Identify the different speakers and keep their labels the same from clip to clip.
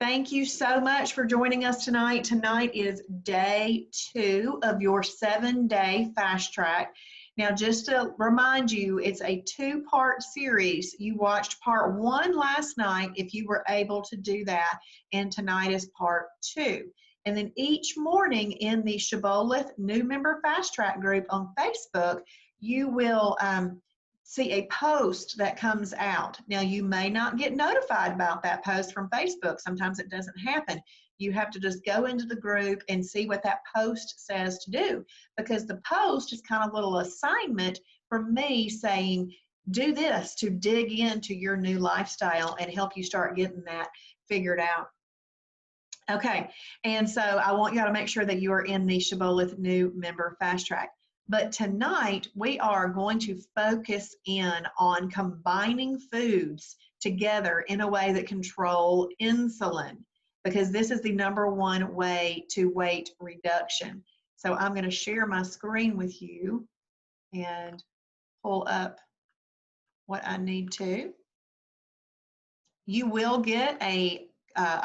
Speaker 1: Thank you so much for joining us tonight. Tonight is day 2 of your 7-day fast track. Now, just to remind you, it's a 2-part series. You watched part 1 last night, if you were able to do that, and tonight is part 2. And then each morning in the Shibboleth new member fast track group on Facebook, you will see a post that comes out. Now, you may not get notified about that post from Facebook. Sometimes it doesn't happen. You have to just go into the group and see what that post says to do, because the post is kind of a little assignment from me saying, do this to dig into your new lifestyle and help you start getting that figured out. Okay, and so I want y'all to make sure that you are in the Shibboleth new member fast track. But tonight, we are going to focus in on combining foods together in a way that control insulin, because this is the #1 way to weight reduction. So I'm going to share my screen with you and pull up what I need to. You will get a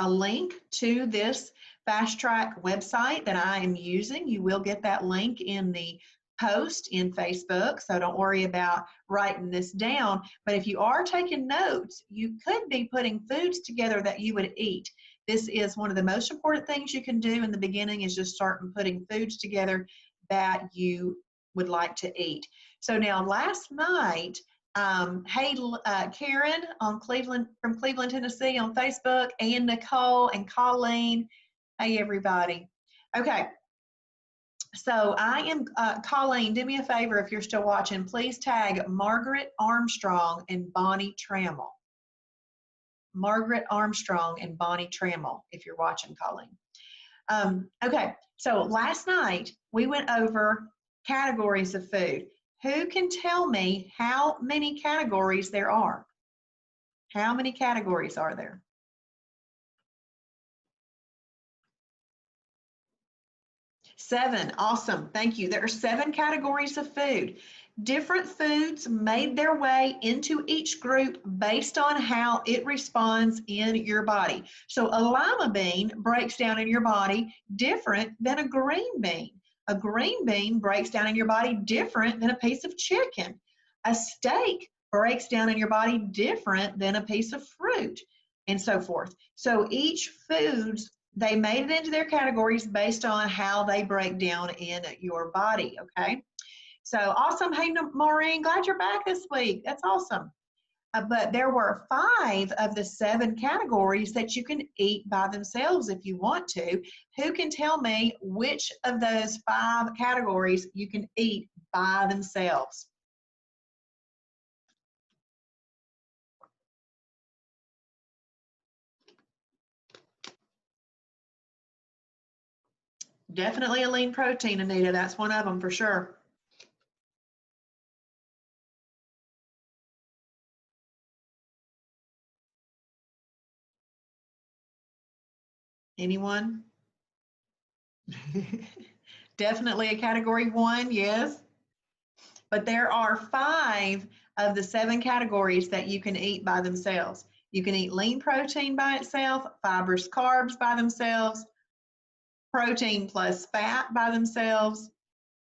Speaker 1: link to this fast track website that I am using. You will get that link in the post in Facebook, so don't worry about writing this down. But if you are taking notes, you could be putting foods together that you would eat. This is one of the most important things you can do in the beginning, is just start putting foods together that you would like to eat. So now, last night, hey, Karen on from Cleveland, Tennessee on Facebook, and Nicole and Colleen. Hey, everybody. Okay. So I am, Colleen, do me a favor if you're still watching, please tag Margaret Armstrong and Bonnie Trammell. Margaret Armstrong and Bonnie Trammell, if you're watching, Colleen. Okay, so last night we went over categories of food. Who can tell me how many categories there are? How many categories are there? 7. Awesome. Thank you. There are 7 categories of food. Different foods made their way into each group based on how it responds in your body. So a lima bean breaks down in your body different than a green bean. A green bean breaks down in your body different than a piece of chicken. A steak breaks down in your body different than a piece of fruit, and so forth. So each foods, they made it into their categories based on how they break down in your body, okay? So awesome. Hey, Maureen, glad you're back this week. That's awesome. But there were 5 of the 7 categories that you can eat by themselves if you want to. Who can tell me which of those 5 categories you can eat by themselves? Definitely a lean protein, Anita. That's one of them for sure. Anyone? Definitely a category 1, yes. But there are 5 of the 7 categories that you can eat by themselves. You can eat lean protein by itself, fibrous carbs by themselves, protein plus fat by themselves,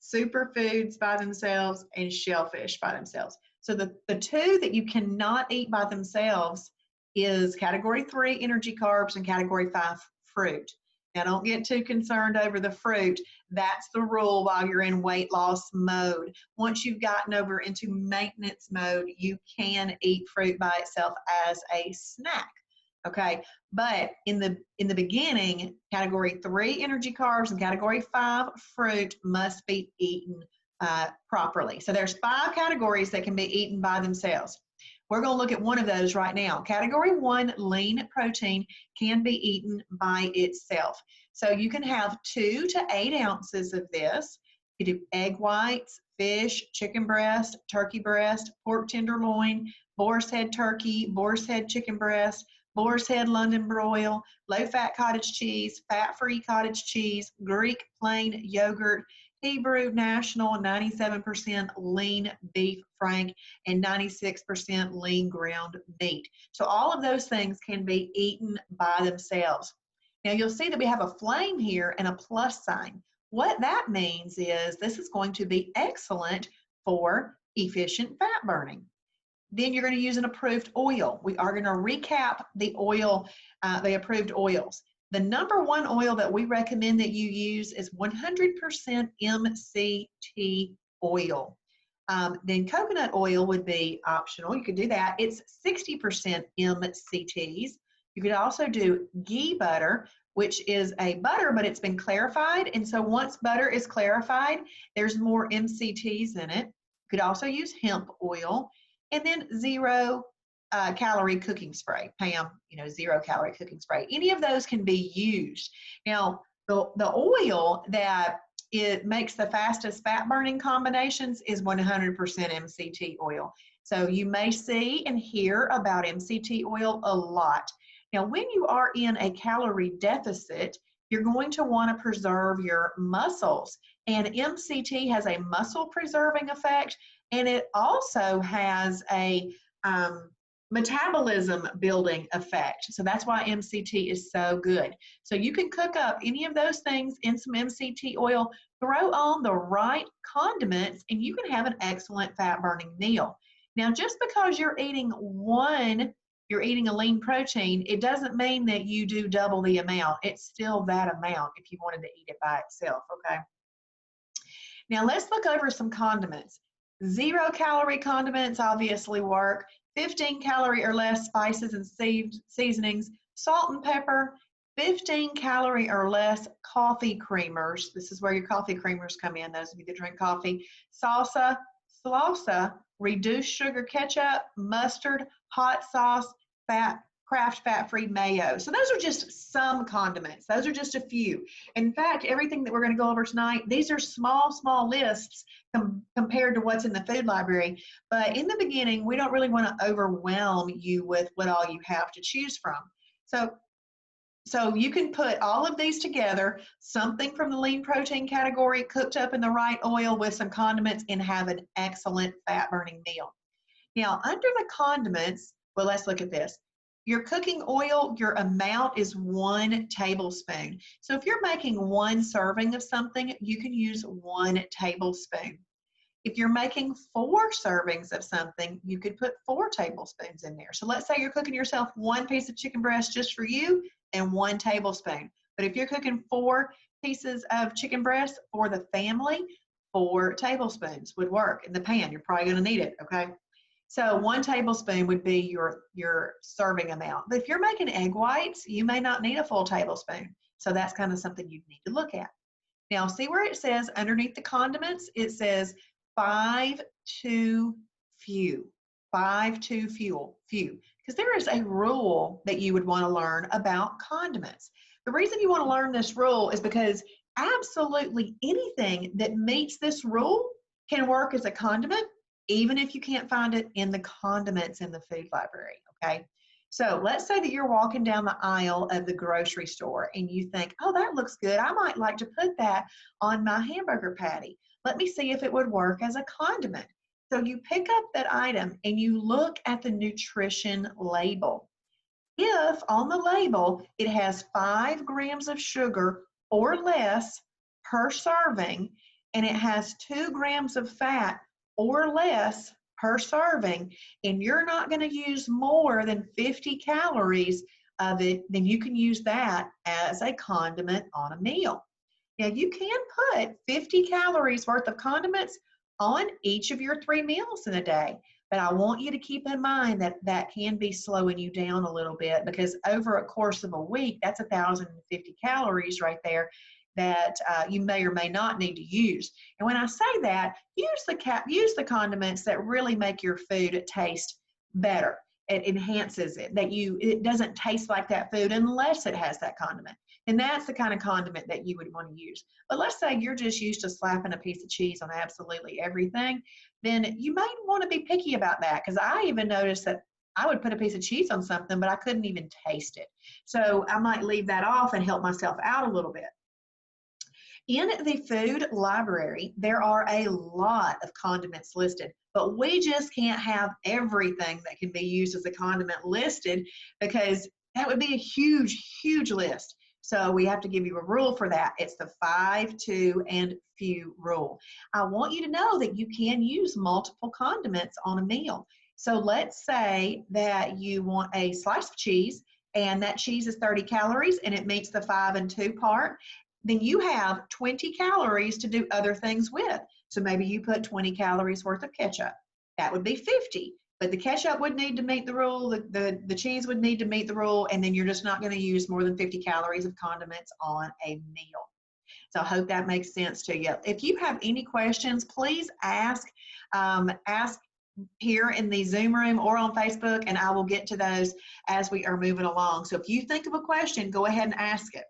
Speaker 1: superfoods by themselves, and shellfish by themselves. So the 2 that you cannot eat by themselves is category 3 energy carbs and category 5 fruit. Now, don't get too concerned over the fruit. That's the rule while you're in weight loss mode. Once you've gotten over into maintenance mode, you can eat fruit by itself as a snack. Okay, but in the beginning, category 3 energy carbs and category 5 fruit must be eaten properly. So there's 5 categories that can be eaten by themselves. We're going to look at one of those right now. Category 1, lean protein, can be eaten by itself. So you can have 2 to 8 ounces of this. You do egg whites, fish, chicken breast, turkey breast, pork tenderloin, boar's head turkey, boar's head chicken breast, boar's head London broil, low-fat cottage cheese, fat-free cottage cheese, Greek plain yogurt, Hebrew, National, 97% lean beef frank, and 96% lean ground meat. So all of those things can be eaten by themselves. Now you'll see that we have a flame here and a plus sign. What that means is this is going to be excellent for efficient fat burning. Then you're going to use an approved oil. We are going to recap the approved oils. The number one oil that we recommend that you use is 100% MCT oil. Then coconut oil would be optional. You could do that. It's 60% MCTs. You could also do ghee butter, which is a butter, but it's been clarified. And so once butter is clarified, there's more MCTs in it. You could also use hemp oil. And then zero calorie cooking spray, PAM, 0 calorie cooking spray. Any of those can be used. Now, the oil that it makes the fastest fat burning combinations is 100% MCT oil. So you may see and hear about MCT oil a lot. Now, when you are in a calorie deficit, you're going to want to preserve your muscles. And MCT has a muscle preserving effect, and it also has a metabolism building effect. So that's why MCT is so good. So you can cook up any of those things in some MCT oil, throw on the right condiments, and you can have an excellent fat burning meal. Now, just because you're eating a lean protein, it doesn't mean that you do double the amount. It's still that amount if you wanted to eat it by itself, okay? Now let's look over some condiments. 0 calorie condiments obviously work. 15 calorie or less spices and seasonings, salt and pepper, 15 calorie or less coffee creamers. This is where your coffee creamers come in, those of you that drink coffee. Salsa, reduced sugar ketchup, mustard, hot sauce, Kraft fat-free mayo. So those are just some condiments. Those are just a few. In fact, everything that we're going to go over tonight, these are small lists compared to what's in the food library. But in the beginning, we don't really want to overwhelm you with what all you have to choose from. So you can put all of these together, something from the lean protein category, cooked up in the right oil with some condiments, and have an excellent fat-burning meal. Now, under the condiments, well, let's look at this. Your cooking oil, your amount is 1 tablespoon. So if you're making 1 serving of something, you can use 1 tablespoon. If you're making 4 servings of something, you could put 4 tablespoons in there. So let's say you're cooking yourself 1 piece of chicken breast just for you and 1 tablespoon. But if you're cooking 4 pieces of chicken breast for the family, 4 tablespoons would work in the pan. You're probably going to need it, okay? So 1 tablespoon would be your serving amount. But if you're making egg whites, you may not need a full tablespoon. So that's kind of something you need to look at. Now, see where it says underneath the condiments, it says 5 to few. 5 to few. Because there is a rule that you would want to learn about condiments. The reason you want to learn this rule is because absolutely anything that meets this rule can work as a condiment, even if you can't find it in the condiments in the food library, okay? So let's say that you're walking down the aisle of the grocery store and you think, oh, that looks good. I might like to put that on my hamburger patty. Let me see if it would work as a condiment. So you pick up that item and you look at the nutrition label. If on the label it has 5 grams of sugar or less per serving, and it has 2 grams of fat or less per serving, and you're not going to use more than 50 calories of it, then you can use that as a condiment on a meal. Now, you can put 50 calories worth of condiments on each of your 3 meals in a day, but I want you to keep in mind that that can be slowing you down a little bit, because over a course of a week, that's 1,050 calories right there that you may or may not need to use. And when I say that, use the condiments that really make your food taste better. It enhances it, it doesn't taste like that food unless it has that condiment. And that's the kind of condiment that you would want to use. But let's say you're just used to slapping a piece of cheese on absolutely everything, then you might want to be picky about that, because I even noticed that I would put a piece of cheese on something, but I couldn't even taste it. So I might leave that off and help myself out a little bit. In the food library, there are a lot of condiments listed, but we just can't have everything that can be used as a condiment listed because that would be a huge, huge list. So we have to give you a rule for that. It's the 5, 2, and few rule. I want you to know that you can use multiple condiments on a meal. So let's say that you want a slice of cheese and that cheese is 30 calories and it meets the 5 and 2 part. Then you have 20 calories to do other things with. So maybe you put 20 calories worth of ketchup. That would be 50. But the ketchup would need to meet the rule, the cheese would need to meet the rule, and then you're just not going to use more than 50 calories of condiments on a meal. So I hope that makes sense to you. If you have any questions, please ask here in the Zoom room or on Facebook, and I will get to those as we are moving along. So if you think of a question, go ahead and ask it.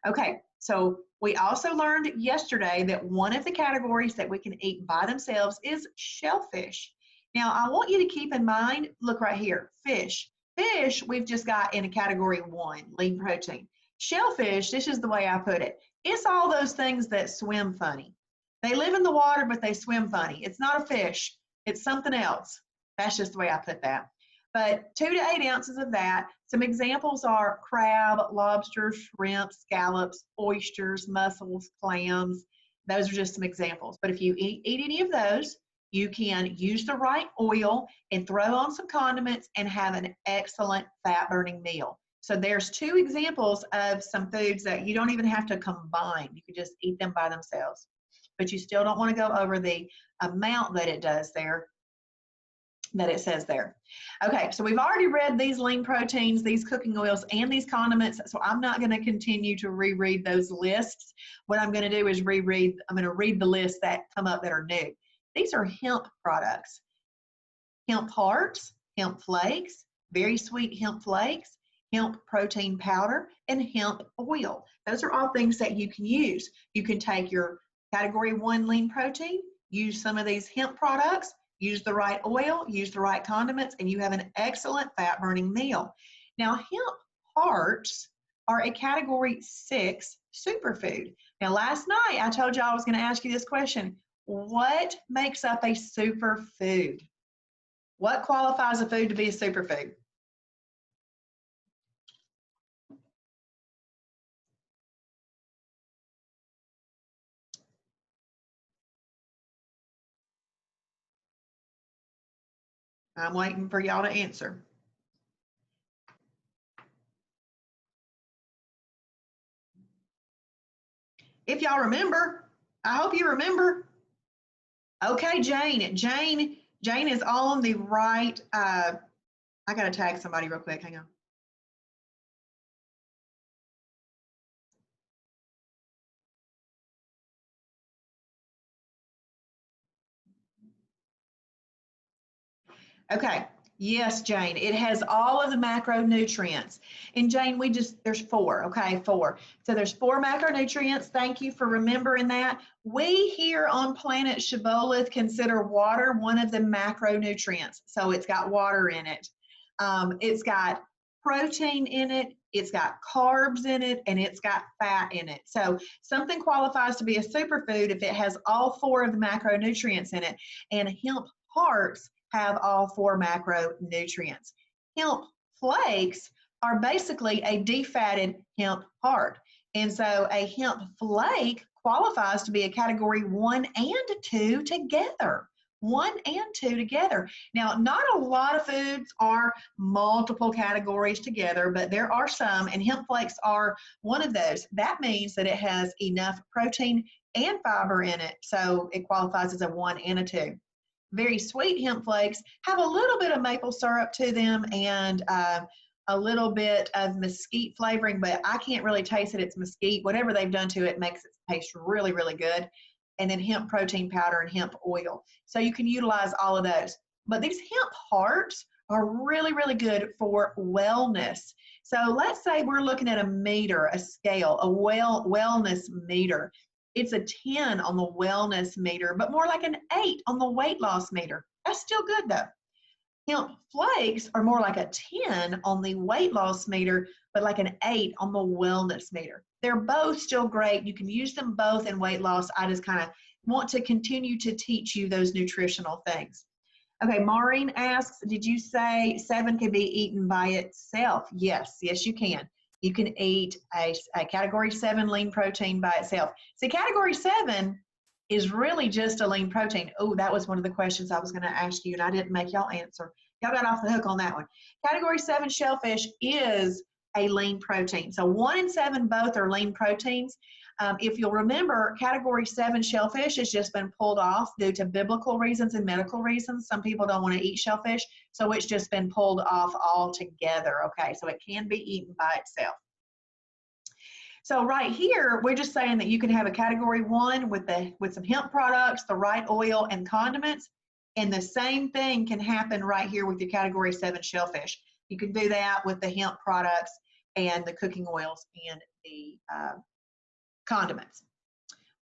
Speaker 1: Okay, so we also learned yesterday that one of the categories that we can eat by themselves is shellfish. Now, I want you to keep in mind, look right here, fish. Fish, we've just got in a category 1, lean protein. Shellfish, this is the way I put it. It's all those things that swim funny. They live in the water, but they swim funny. It's not a fish. It's something else. That's just the way I put that. But 2 to 8 ounces of that. Some examples are crab, lobster, shrimp, scallops, oysters, mussels, clams. Those are just some examples. But if you eat any of those, you can use the right oil and throw on some condiments and have an excellent fat-burning meal. So there's 2 examples of some foods that you don't even have to combine. You can just eat them by themselves. But you still don't want to go over the amount that it does there, that it says there. Okay, so we've already read these lean proteins, these cooking oils, and these condiments, so I'm not going to continue to reread those lists. What I'm going to do is I'm going to read the lists that come up that are new. These are hemp products. Hemp hearts, hemp flakes, very sweet hemp flakes, hemp protein powder, and hemp oil. Those are all things that you can use. You can take your category 1 lean protein, use some of these hemp products, use the right oil, use the right condiments, and you have an excellent fat-burning meal. Now, hemp hearts are a category 6 superfood. Now, last night I told you I was going to ask you this question. What makes up a superfood? What qualifies a food to be a superfood? I'm waiting for y'all to answer. If y'all remember, I hope you remember. Okay, Jane. Jane is on the right. I got to tag somebody real quick. Hang on. Okay. Yes, Jane, it has all of the macronutrients. And Jane, there's 4, okay, 4. So there's 4 macronutrients. Thank you for remembering that. We here on planet Shibboleth consider water one of the macronutrients. So it's got water in it. It's got protein in it. It's got carbs in it, and it's got fat in it. So something qualifies to be a superfood if it has all 4 of the macronutrients in it. And hemp hearts have all 4 macronutrients. Hemp flakes are basically a defatted hemp heart. And so a hemp flake qualifies to be a category 1 and 2 together. 1 and 2 together. Now, not a lot of foods are multiple categories together, but there are some, and hemp flakes are one of those. That means that it has enough protein and fiber in it, so it qualifies as a 1 and a 2. Very sweet hemp flakes have a little bit of maple syrup to them and a little bit of mesquite flavoring, but I can't really taste it. It's mesquite. Whatever they've done to it makes it taste really, really good. And then hemp protein powder and hemp oil. So you can utilize all of those. But these hemp hearts are really, really good for wellness. So let's say we're looking at a meter, a scale, a wellness meter. It's a 10 on the wellness meter, but more like an 8 on the weight loss meter. That's still good though. Hemp flakes are more like a 10 on the weight loss meter, but like an 8 on the wellness meter. They're both still great. You can use them both in weight loss. I just kind of want to continue to teach you those nutritional things. Okay, Maureen asks, did you say 7 can be eaten by itself? Yes, yes you can. You can eat a category 7 lean protein by itself. See, category 7 is really just a lean protein. Oh, that was one of the questions I was going to ask you, and I didn't make y'all answer. Y'all got off the hook on that one. Category 7 shellfish is a lean protein. So 1 and 7 both are lean proteins. If you'll remember, category 7 shellfish has just been pulled off due to biblical reasons and medical reasons. Some people don't want to eat shellfish, so it's just been pulled off altogether. Okay, so it can be eaten by itself. So right here, we're just saying that you can have a category 1 with some hemp products, the right oil and condiments, and the same thing can happen right here with your category 7 shellfish. You can do that with the hemp products and the cooking oils and the condiments.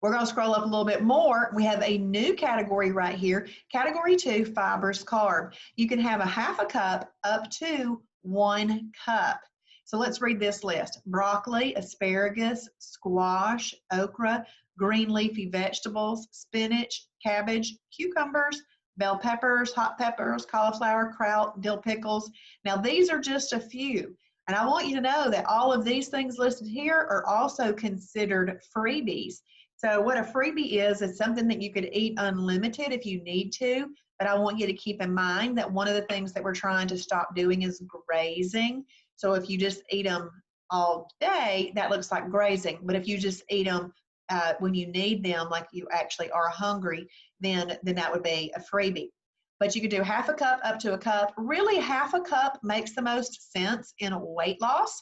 Speaker 1: We're going to scroll up a little bit more. We have a new category right here, category 2, fibers carb. You can have a half a cup up to 1 cup. So let's read this list. Broccoli, asparagus, squash, okra, green leafy vegetables, spinach, cabbage, cucumbers, bell peppers, hot peppers, cauliflower, kraut, dill pickles. Now these are just a few. And I want you to know that all of these things listed here are also considered freebies. So what a freebie is something that you could eat unlimited if you need to, but I want you to keep in mind that one of the things that we're trying to stop doing is grazing. So if you just eat them all day, that looks like grazing. But if you just eat them when you need them, like you actually are hungry, then that would be a freebie. But you could do half a cup up to a cup. Really, half a cup makes the most sense in weight loss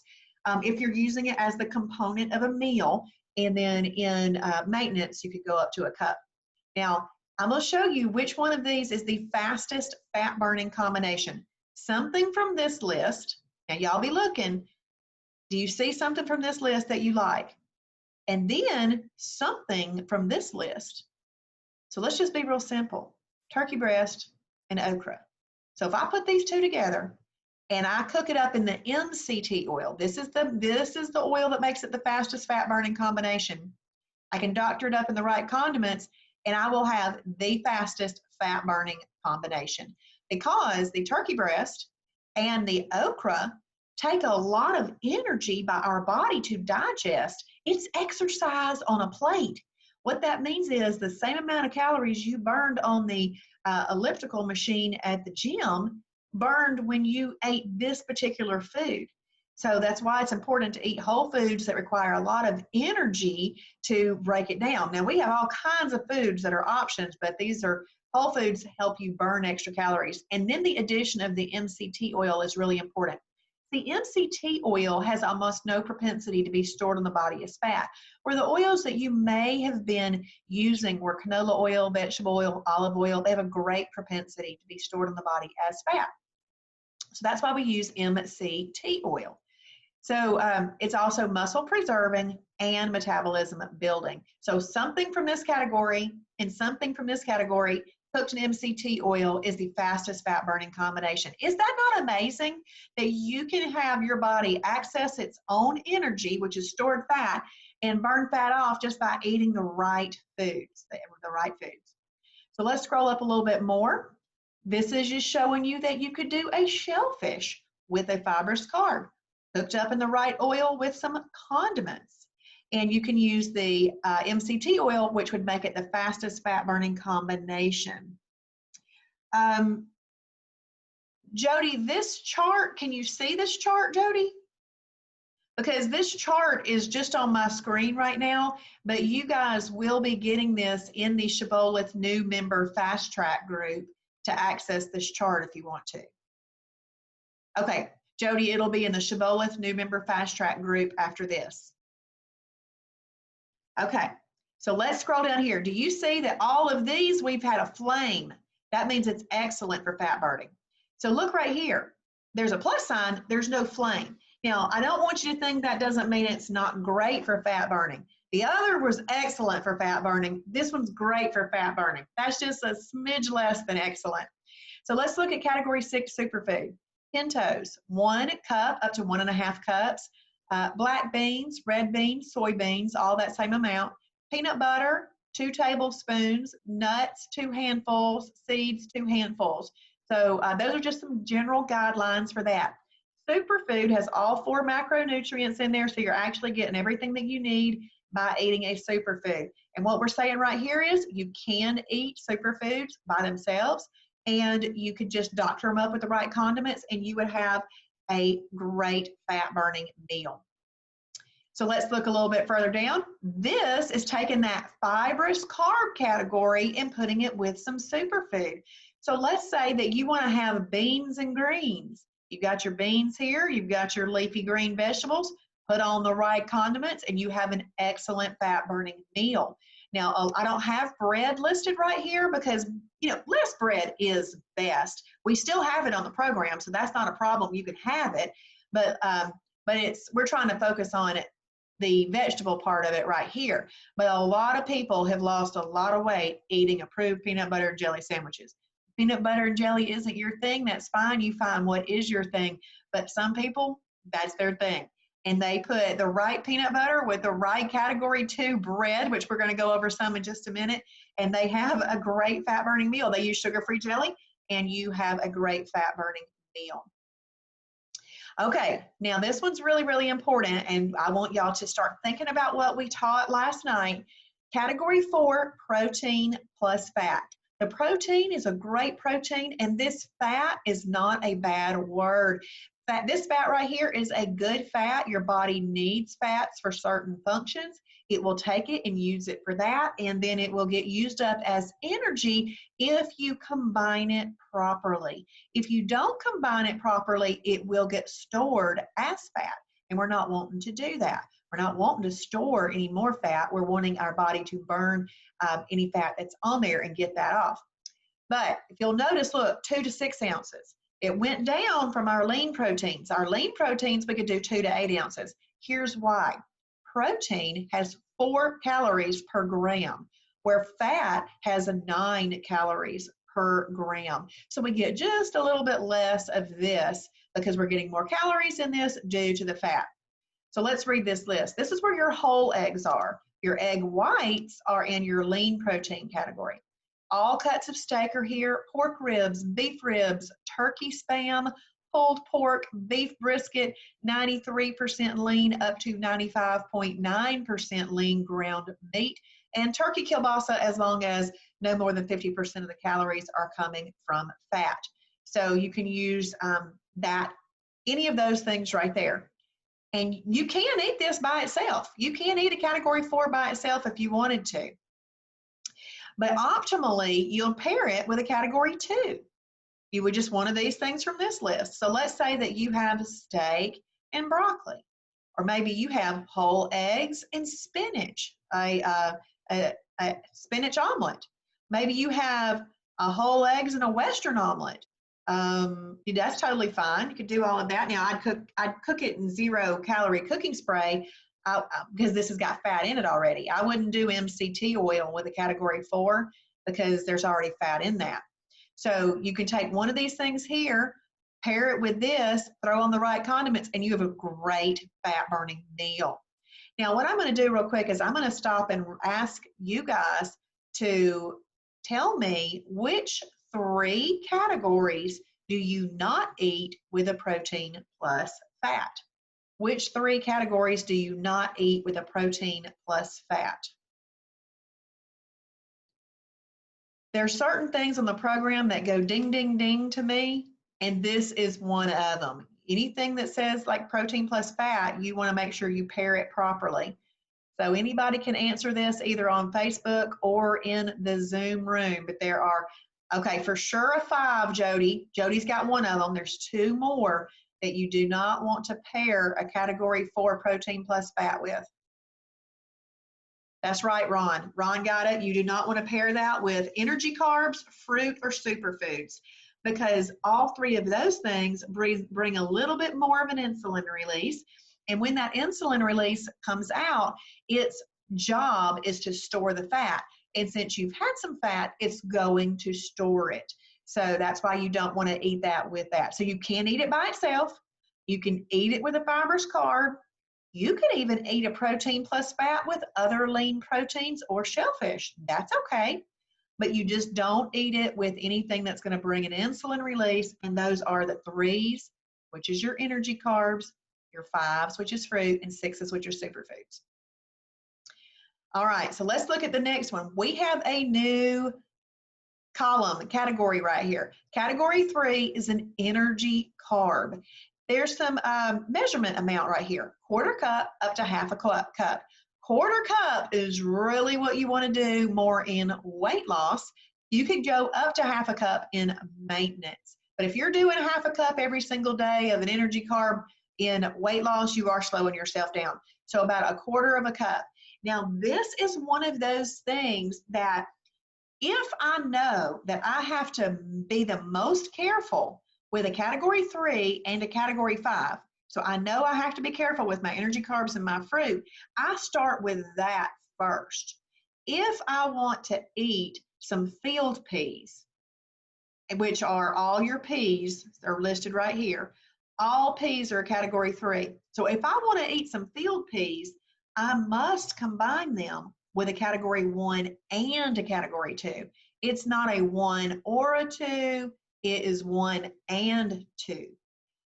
Speaker 1: if you're using it as the component of a meal. And then in maintenance, you could go up to a cup. Now, I'm going to show you which one of these is the fastest fat burning combination. Something from this list, now y'all be looking, do you see something from this list that you like? And then something from this list. So let's just be real simple. Turkey breast and okra. So if I put these two together and I cook it up in the MCT oil, this is the oil that makes it the fastest fat burning combination. I can doctor it up in the right condiments and I will have the fastest fat burning combination, because the turkey breast and the okra take a lot of energy by our body to digest. It's exercise on a plate. What that means is the same amount of calories you burned on the elliptical machine at the gym burned when you ate this particular food. So that's why it's important to eat whole foods that require a lot of energy to break it down. Now we have all kinds of foods that are options, but these are whole foods that help you burn extra calories. And then the addition of the MCT oil is really important. The MCT oil has almost no propensity to be stored in the body as fat, where the oils that you may have been using were canola oil, vegetable oil, olive oil. They have a great propensity to be stored in the body as fat. So that's why we use MCT oil. So it's also muscle preserving and metabolism building. So something from this category and something from this category cooked in MCT oil is the fastest fat burning combination. Is that not amazing that you can have your body access its own energy, which is stored fat, and burn fat off just by eating the right foods, the right foods. So let's scroll up a little bit more. This is just showing you that you could do a shellfish with a fibrous carb, cooked up in the right oil with some condiments. And you can use the MCT oil, which would make it the fastest fat burning combination. Jody, this chart, can you see this chart, Jody? Because this chart is just on my screen right now, but you guys will be getting this in the Shibboleth new member fast track group to access this chart if you want to. Okay, Jody, it'll be in the Shibboleth new member fast track group after this. Okay, so let's scroll down here. Do you see that all of these we've had a flame? That means it's excellent for fat burning. So look right here. There's a plus sign, there's no flame. Now, I don't want you to think that doesn't mean it's not great for fat burning. The other was excellent for fat burning. This one's great for fat burning. That's just a smidge less than excellent. So let's look at category 6 superfood. Pintos, 1 cup up to 1.5 cups. Black beans, red beans, soybeans, all that same amount. Peanut butter, 2 tablespoons. Nuts, 2 handfuls. Seeds, 2 handfuls. So those are just some general guidelines for that. Superfood has all 4 macronutrients in there, so you're actually getting everything that you need by eating a superfood. And what we're saying right here is you can eat superfoods by themselves, and you could just doctor them up with the right condiments, and you would have a great fat-burning meal. So let's look a little bit further down. This is taking that fibrous carb category and putting it with some superfood. So let's say that you want to have beans and greens. You've got your beans here, you've got your leafy green vegetables, put on the right condiments, and you have an excellent fat-burning meal. Now, I don't have bread listed right here because, less bread is best. We still have it on the program, so that's not a problem. You can have it, but we're trying to focus on it, the vegetable part of it right here. But a lot of people have lost a lot of weight eating approved peanut butter and jelly sandwiches. Peanut butter and jelly isn't your thing, that's fine. You find what is your thing. But some people, that's their thing. And they put the right peanut butter with the right category 2 bread, which we're going to go over some in just a minute, and they have a great fat-burning meal. They use sugar-free jelly, and you have a great fat-burning meal. Okay, now this one's really, really important, and I want y'all to start thinking about what we taught last night. Category 4, protein plus fat. The protein is a great protein, and this fat is not a bad word. This fat right here is a good fat. Your body needs fats for certain functions. It will take it and use it for that, and then it will get used up as energy if you combine it properly. If you don't combine it properly, it will get stored as fat, and we're not wanting to do that. We're not wanting to store any more fat. We're wanting our body to burn any fat that's on there and get that off. But if you'll notice, look, 2 to 6 ounces. It went down from our lean proteins. Our lean proteins, we could do 2 to 8 ounces. Here's why. Protein has 4 calories per gram, where fat has 9 calories per gram. So we get just a little bit less of this because we're getting more calories in this due to the fat. So let's read this list. This is where your whole eggs are. Your egg whites are in your lean protein category. All cuts of steak are here, pork ribs, beef ribs, turkey spam, pulled pork, beef brisket, 93% lean up to 95.9% lean ground meat, and turkey kielbasa as long as no more than 50% of the calories are coming from fat. So you can use any of those things right there. And you can eat this by itself. You can eat a category 4 by itself if you wanted to. But optimally, you'll pair it with a category 2. You would just one of these things from this list. So let's say that you have steak and broccoli, or maybe you have whole eggs and spinach, a spinach omelet. Maybe you have a whole eggs and a Western omelet. That's totally fine. You could do all of that. Now I'd cook it in 0-calorie cooking spray because this has got fat in it already. I wouldn't do MCT oil with a category 4 because there's already fat in that. So you can take one of these things here, pair it with this, throw on the right condiments, and you have a great fat burning meal. Now what I'm going to do real quick is I'm going to stop and ask you guys to tell me which 3 categories do you not eat with a protein plus fat? Which 3 categories do you not eat with a protein plus fat? There are certain things on the program that go ding, ding, ding to me, and this is one of them. Anything that says like protein plus fat, you want to make sure you pair it properly. So anybody can answer this either on Facebook or in the Zoom room, but there are, okay, for sure a 5, Jody. Jody's got one of them. There's 2 more that you do not want to pair a category 4 protein plus fat with. That's right, Ron. Ron got it. You do not want to pair that with energy carbs, fruit, or superfoods because all 3 of those things bring a little bit more of an insulin release. And when that insulin release comes out, its job is to store the fat. And since you've had some fat, it's going to store it. So that's why you don't want to eat that with that. So you can eat it by itself. You can eat it with a fibrous carb. You can even eat a protein plus fat with other lean proteins or shellfish. That's okay. But you just don't eat it with anything that's going to bring an insulin release. And those are the 3s, which is your energy carbs, your 5s, which is fruit, and 6s, which are superfoods. All right, so let's look at the next one. We have a new column, category right here. Category 3 is an energy carb. There's some measurement amount right here. 1/4 cup up to 1/2 cup. 1/4 cup is really what you want to do more in weight loss. You could go up to 1/2 cup in maintenance. But if you're doing 1/2 cup every single day of an energy carb in weight loss, you are slowing yourself down. So about 1/4 cup. Now, this is one of those things that if I know that I have to be the most careful with a category 3 and a category 5, so I know I have to be careful with my energy carbs and my fruit, I start with that first. If I want to eat some field peas, which are all your peas, they're listed right here, all peas are a category 3. So if I want to eat some field peas, I must combine them with a category 1 and a category 2. It's not a 1 or a 2, it is 1 and 2.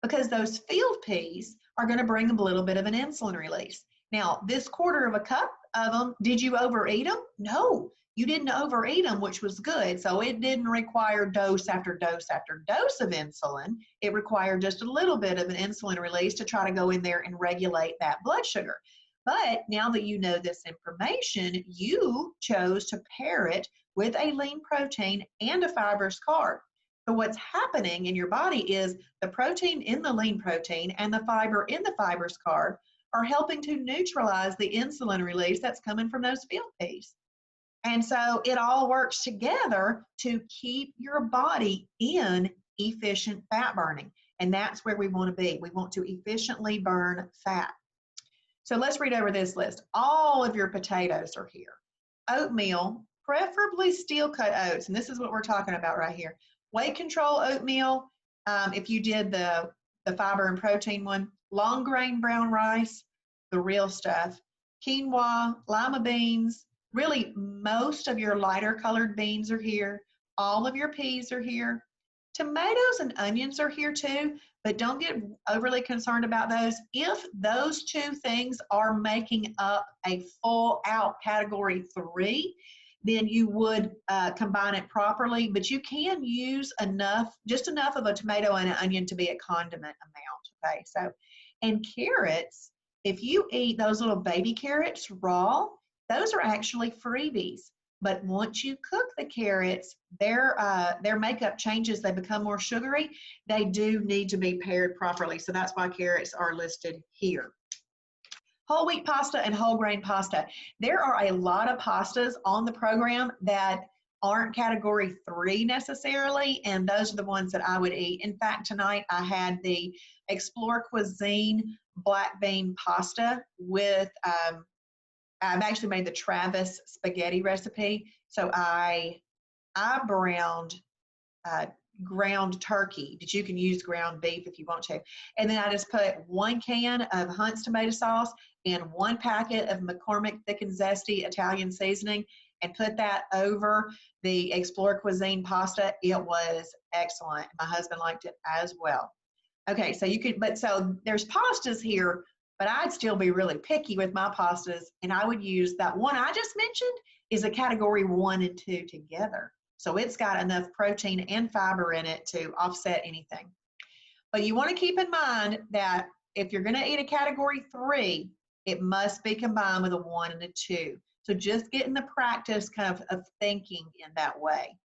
Speaker 1: Because those field peas are going to bring a little bit of an insulin release. Now, this 1/4 cup of them, did you overeat them? No, you didn't overeat them, which was good. So it didn't require dose after dose after dose of insulin. It required just a little bit of an insulin release to try to go in there and regulate that blood sugar. But now that you know this information, you chose to pair it with a lean protein and a fibrous carb. So what's happening in your body is the protein in the lean protein and the fiber in the fibrous carb are helping to neutralize the insulin release that's coming from those field peas. And so it all works together to keep your body in efficient fat burning. And that's where we want to be. We want to efficiently burn fat. So let's read over this list. All of your potatoes are here. Oatmeal, preferably steel cut oats. And this is what we're talking about right here. Weight control oatmeal, if you did the fiber and protein one. Long grain brown rice, the real stuff. Quinoa, lima beans. Really, most of your lighter colored beans are here. All of your peas are here. Tomatoes and onions are here too, but don't get overly concerned about those. If those 2 things are making up a full out category 3, then you would combine it properly, but you can use just enough of a tomato and an onion to be a condiment amount, okay? So, and carrots, if you eat those little baby carrots raw, those are actually freebies. But once you cook the carrots, their makeup changes. They become more sugary. They do need to be paired properly. So that's why carrots are listed here. Whole wheat pasta and whole grain pasta. There are a lot of pastas on the program that aren't category 3 necessarily, and those are the ones that I would eat. In fact, tonight I had the Explore Cuisine black bean pasta with I've actually made the Travis spaghetti recipe. So I browned ground turkey, but you can use ground beef if you want to. And then I just put 1 can of Hunt's tomato sauce and 1 packet of McCormick Thick and Zesty Italian seasoning and put that over the Explore Cuisine pasta. It was excellent. My husband liked it as well. Okay, so you could, so there's pastas here, but I'd still be really picky with my pastas, and I would use that one I just mentioned is a category 1 and 2 together. So it's got enough protein and fiber in it to offset anything. But you want to keep in mind that if you're going to eat a category 3, it must be combined with a 1 and a 2. So just get in the practice kind of thinking in that way.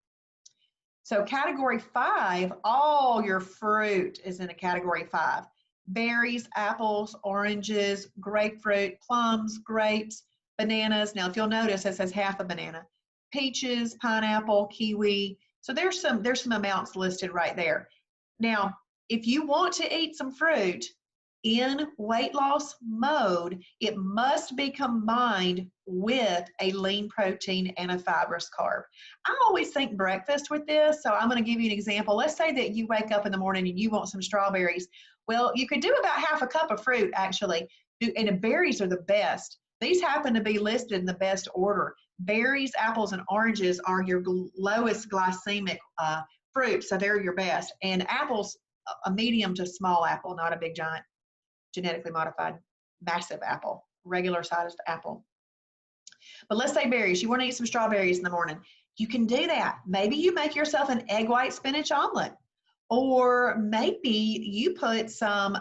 Speaker 1: So category 5, all your fruit is in a category 5. Berries, apples, oranges, grapefruit, plums, grapes, bananas. Now, if you'll notice, it says half a banana. Peaches, pineapple, kiwi. So there's some amounts listed right there. Now, if you want to eat some fruit, in weight loss mode, it must be combined with a lean protein and a fibrous carb. I always think breakfast with this, so I'm going to give you an example. Let's say that you wake up in the morning and you want some strawberries. Well, you could do about half a cup of fruit, actually, and the berries are the best. These happen to be listed in the best order. Berries, apples, and oranges are your lowest glycemic fruit, so they're your best. And apples, a medium to small apple, not a big giant genetically modified massive apple, regular sized apple. But let's say berries, you want to eat some strawberries in the morning. You can do that. Maybe you make yourself an egg white spinach omelet. Or maybe you put some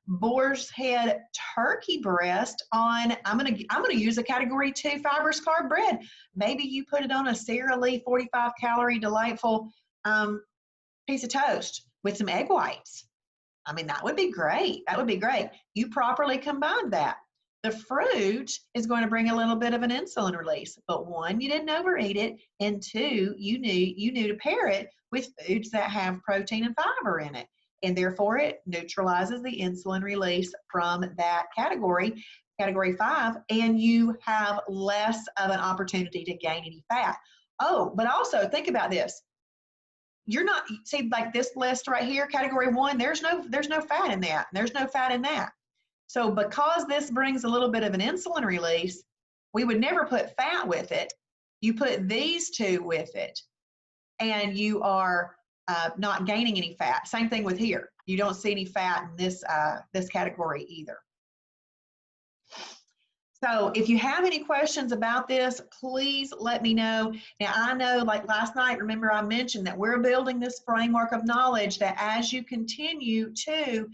Speaker 1: boar's head turkey breast on. I'm gonna use a category 2 fibrous carb bread. Maybe you put it on a Sara Lee 45 calorie delightful piece of toast with some egg whites. I mean, that would be great. That would be great. You properly combine that. The fruit is going to bring a little bit of an insulin release, but one, you didn't overeat it, and two, you knew to pair it with foods that have protein and fiber in it, and therefore it neutralizes the insulin release from that category 5, and you have less of an opportunity to gain any fat. Oh, but also think about this. You're not, see, like this list right here, category 1, there's no fat in that. There's no fat in that. So because this brings a little bit of an insulin release, we would never put fat with it. You put these two with it, and you are not gaining any fat. Same thing with here. You don't see any fat in this category either. So if you have any questions about this, please let me know. Now, I know, like last night, remember I mentioned that we're building this framework of knowledge that as you continue to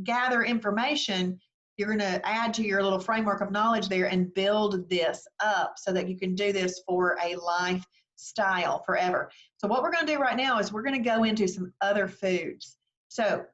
Speaker 1: gather information, you're going to add to your little framework of knowledge there and build this up so that you can do this for a lifestyle forever. So what we're going to do right now is we're going to go into some other foods. So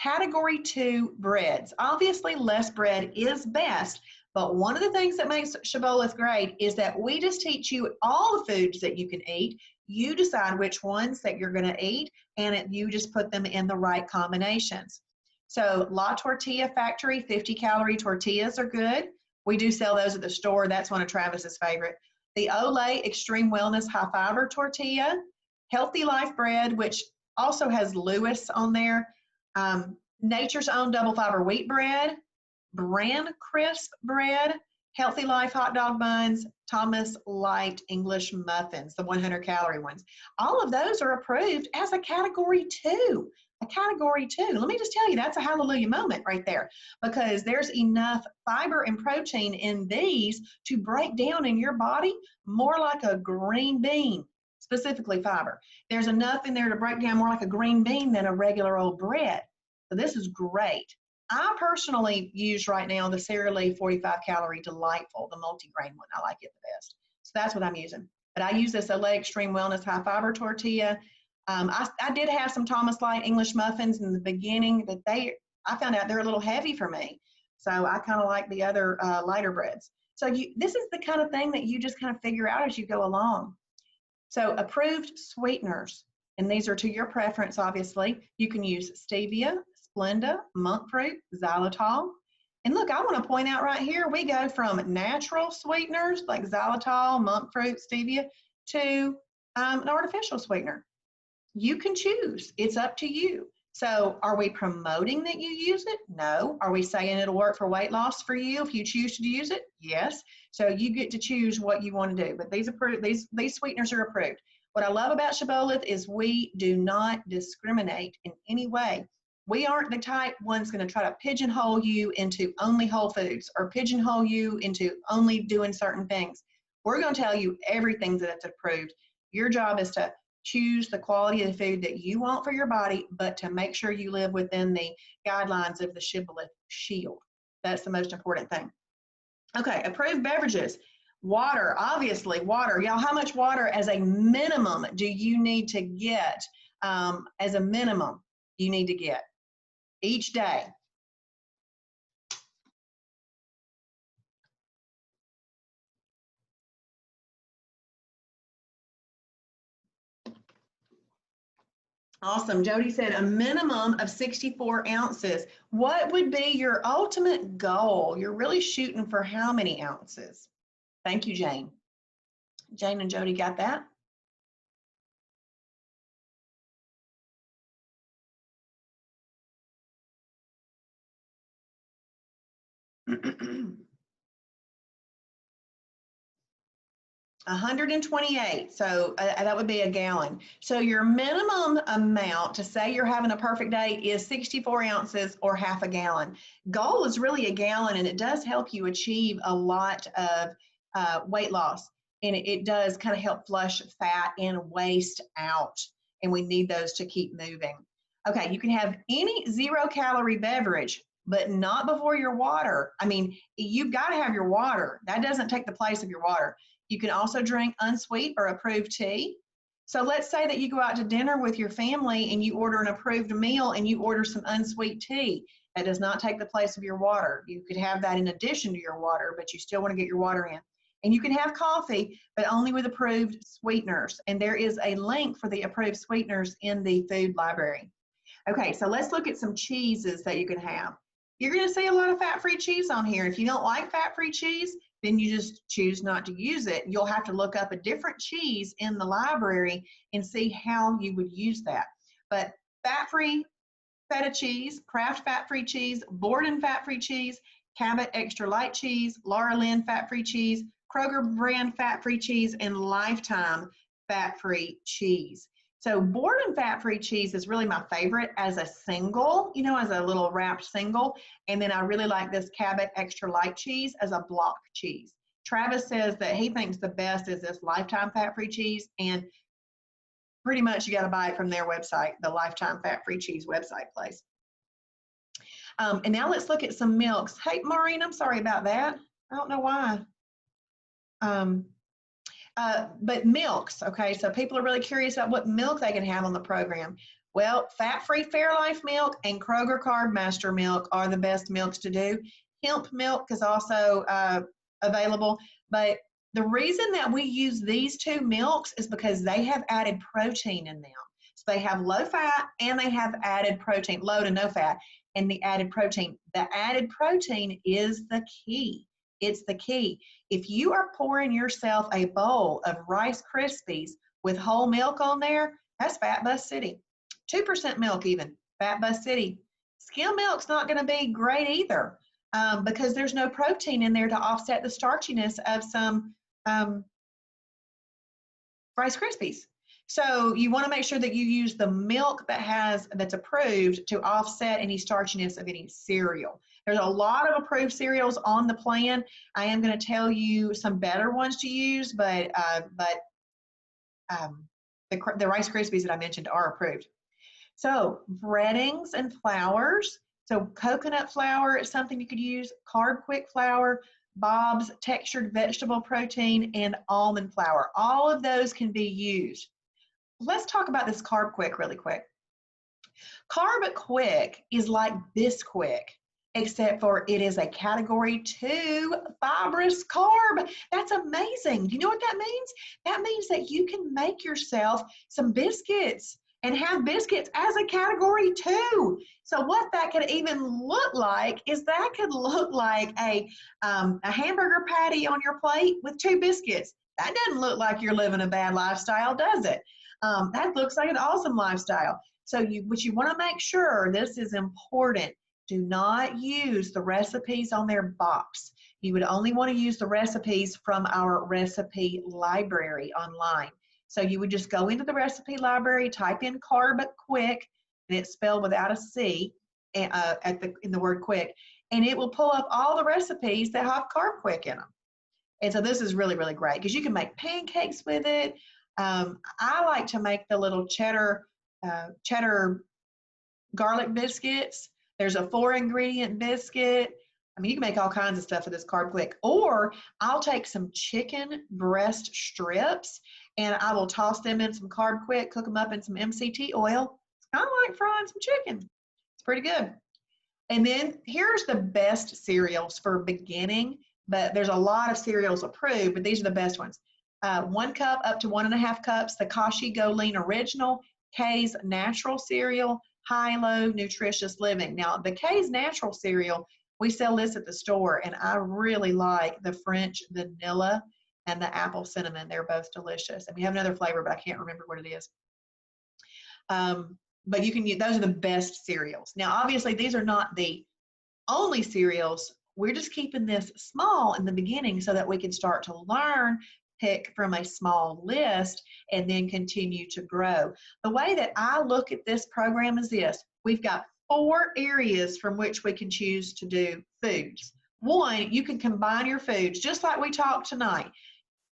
Speaker 1: category 2 breads. Obviously, less bread is best. But one of the things that makes Shibboleth great is that we just teach you all the foods that you can eat. You decide which ones that you're going to eat, and you just put them in the right combinations. So La Tortilla Factory 50-calorie tortillas are good. We do sell those at the store. That's one of Travis's favorite. The Olay Extreme Wellness High Fiber Tortilla. Healthy Life Bread, which also has Lewis on there. Nature's Own Double Fiber Wheat Bread. Bran Crisp Bread, Healthy Life Hot Dog Buns, Thomas Light English Muffins, the 100-calorie ones. All of those are approved as a category 2. A category 2. Let me just tell you, that's a hallelujah moment right there, because there's enough fiber and protein in these to break down in your body more like a green bean, specifically fiber. There's enough in there to break down more like a green bean than a regular old bread. So this is great. I personally use right now the Sara Lee 45-calorie delightful, the multi-grain one. I like it the best. So that's what I'm using. But I use this Olay Extreme Wellness High Fiber Tortilla. I did have some Thomas Light English muffins in the beginning, but I found out they're a little heavy for me. So I kind of like the other lighter breads. So this is the kind of thing that you just kind of figure out as you go along. So approved sweeteners, and these are to your preference, obviously. You can use stevia, Splenda, monk fruit, xylitol. And look, I want to point out right here, we go from natural sweeteners like xylitol, monk fruit, stevia, to an artificial sweetener. You can choose. It's up to you. So are we promoting that you use it? No. Are we saying it'll work for weight loss for you if you choose to use it? Yes. So you get to choose what you want to do. But these sweeteners are approved. What I love about Shibboleth is we do not discriminate in any way. We aren't the type one's going to try to pigeonhole you into only whole foods or pigeonhole you into only doing certain things. We're going to tell you everything that's approved. Your job is to choose the quality of the food that you want for your body, but to make sure you live within the guidelines of the Shibboleth Shield. That's the most important thing. Okay, approved beverages. Water, obviously water. Y'all, how much water as a minimum do you need to get? As a minimum, you need to get each day. Awesome. Jody said a minimum of 64 ounces. What would be your ultimate goal? You're really shooting for how many ounces? Thank you, Jane. Jane and Jody got that? 128, so that would be a gallon. So your minimum amount to say you're having a perfect day is 64 ounces or half a gallon. Goal is really a gallon, and it does help you achieve a lot of weight loss, and it does kind of help flush fat and waste out, and we need those to keep moving. Okay, you can have any 0-calorie beverage, but not before your water. I mean, you've got to have your water. That doesn't take the place of your water. You can also drink unsweet or approved tea. So let's say that you go out to dinner with your family and you order an approved meal and you order some unsweet tea. That does not take the place of your water. You could have that in addition to your water, but you still want to get your water in. And you can have coffee, but only with approved sweeteners. And there is a link for the approved sweeteners in the food library. Okay, so let's look at some cheeses that you can have. You're going to see a lot of fat-free cheese on here. If you don't like fat-free cheese, then you just choose not to use it. You'll have to look up a different cheese in the library and see how you would use that. But fat-free feta cheese, Kraft fat-free cheese, Borden fat-free cheese, Cabot extra light cheese, Laura Lynn fat-free cheese, Kroger brand fat-free cheese, and Lifetime fat-free cheese. So Borden fat-free cheese is really my favorite as a single, you know, as a little wrapped single. And then I really like this Cabot extra light cheese as a block cheese. Travis says that he thinks the best is this Lifetime fat-free cheese, and pretty much you got to buy it from their website, the Lifetime fat-free cheese website place. And now let's look at some milks. Hey, Maureen, I'm sorry about that. I don't know why. But milks, okay, so people are really curious about what milk they can have on the program. Well, fat-free Fairlife milk and Kroger Carb Master milk are the best milks to do. Hemp milk is also available, but the reason that we use these two milks is because they have added protein in them. So they have low fat and they have added protein, low to no fat, and the added protein. The added protein is the key. It's the key. If you are pouring yourself a bowl of Rice Krispies with whole milk on there, that's Fat Bus City. 2% milk even, Fat Bus City. Skim milk's not going to be great either because there's no protein in there to offset the starchiness of some Rice Krispies. So you want to make sure that you use the milk that's approved to offset any starchiness of any cereal. There's a lot of approved cereals on the plan. I am going to tell you some better ones to use, but the Rice Krispies that I mentioned are approved. So breadings and flours. So coconut flour is something you could use, Carb Quick flour, Bob's textured vegetable protein, and almond flour. All of those can be used. Let's talk about this Carb Quick really quick. Carb Quick is like Bisquick, except for it is a category 2 fibrous carb. That's amazing. Do you know what that means? That means that you can make yourself some biscuits and have biscuits as a category 2. So what that could even look like is that could look like a hamburger patty on your plate with 2 biscuits. That doesn't look like you're living a bad lifestyle, does it? That looks like an awesome lifestyle. So what you want to make sure, this is important, do not use the recipes on their box. You would only want to use the recipes from our recipe library online. So you would just go into the recipe library, type in Carb Quick, and it's spelled without a C in the word quick, and it will pull up all the recipes that have Carb Quick in them. And so this is really, really great because you can make pancakes with it. I like to make the little cheddar garlic biscuits. There's a 4-ingredient biscuit. I mean, you can make all kinds of stuff with this Carb Quick. Or I'll take some chicken breast strips and I will toss them in some Carb Quick, cook them up in some MCT oil. It's kind of like frying some chicken. It's pretty good. And then here's the best cereals for beginning, but there's a lot of cereals approved, but these are the best ones. 1 cup up to 1.5 cups, the Kashi Go Lean Original, Kay's Natural Cereal, High-Low Nutritious Living. Now, the Kay's Natural Cereal, we sell this at the store, and I really like the French vanilla and the apple cinnamon. They're both delicious. And we have another flavor, but I can't remember what it is. But you can use, those are the best cereals. Now, obviously, these are not the only cereals. We're just keeping this small in the beginning so that we can start to learn, pick from a small list, and then continue to grow. The way that I look at this program is this. We've got 4 areas from which we can choose to do foods. One, you can combine your foods, just like we talked tonight.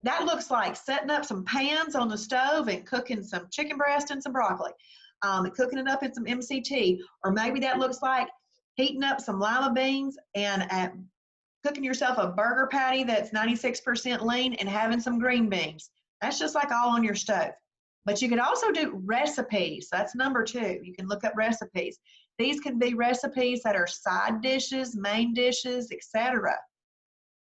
Speaker 1: That looks like setting up some pans on the stove and cooking some chicken breast and some broccoli, cooking it up in some MCT, or maybe that looks like heating up some lima beans and cooking yourself a burger patty that's 96% lean and having some green beans. That's just like all on your stove. But you can also do recipes. That's number 2. You can look up recipes. These can be recipes that are side dishes, main dishes, etc.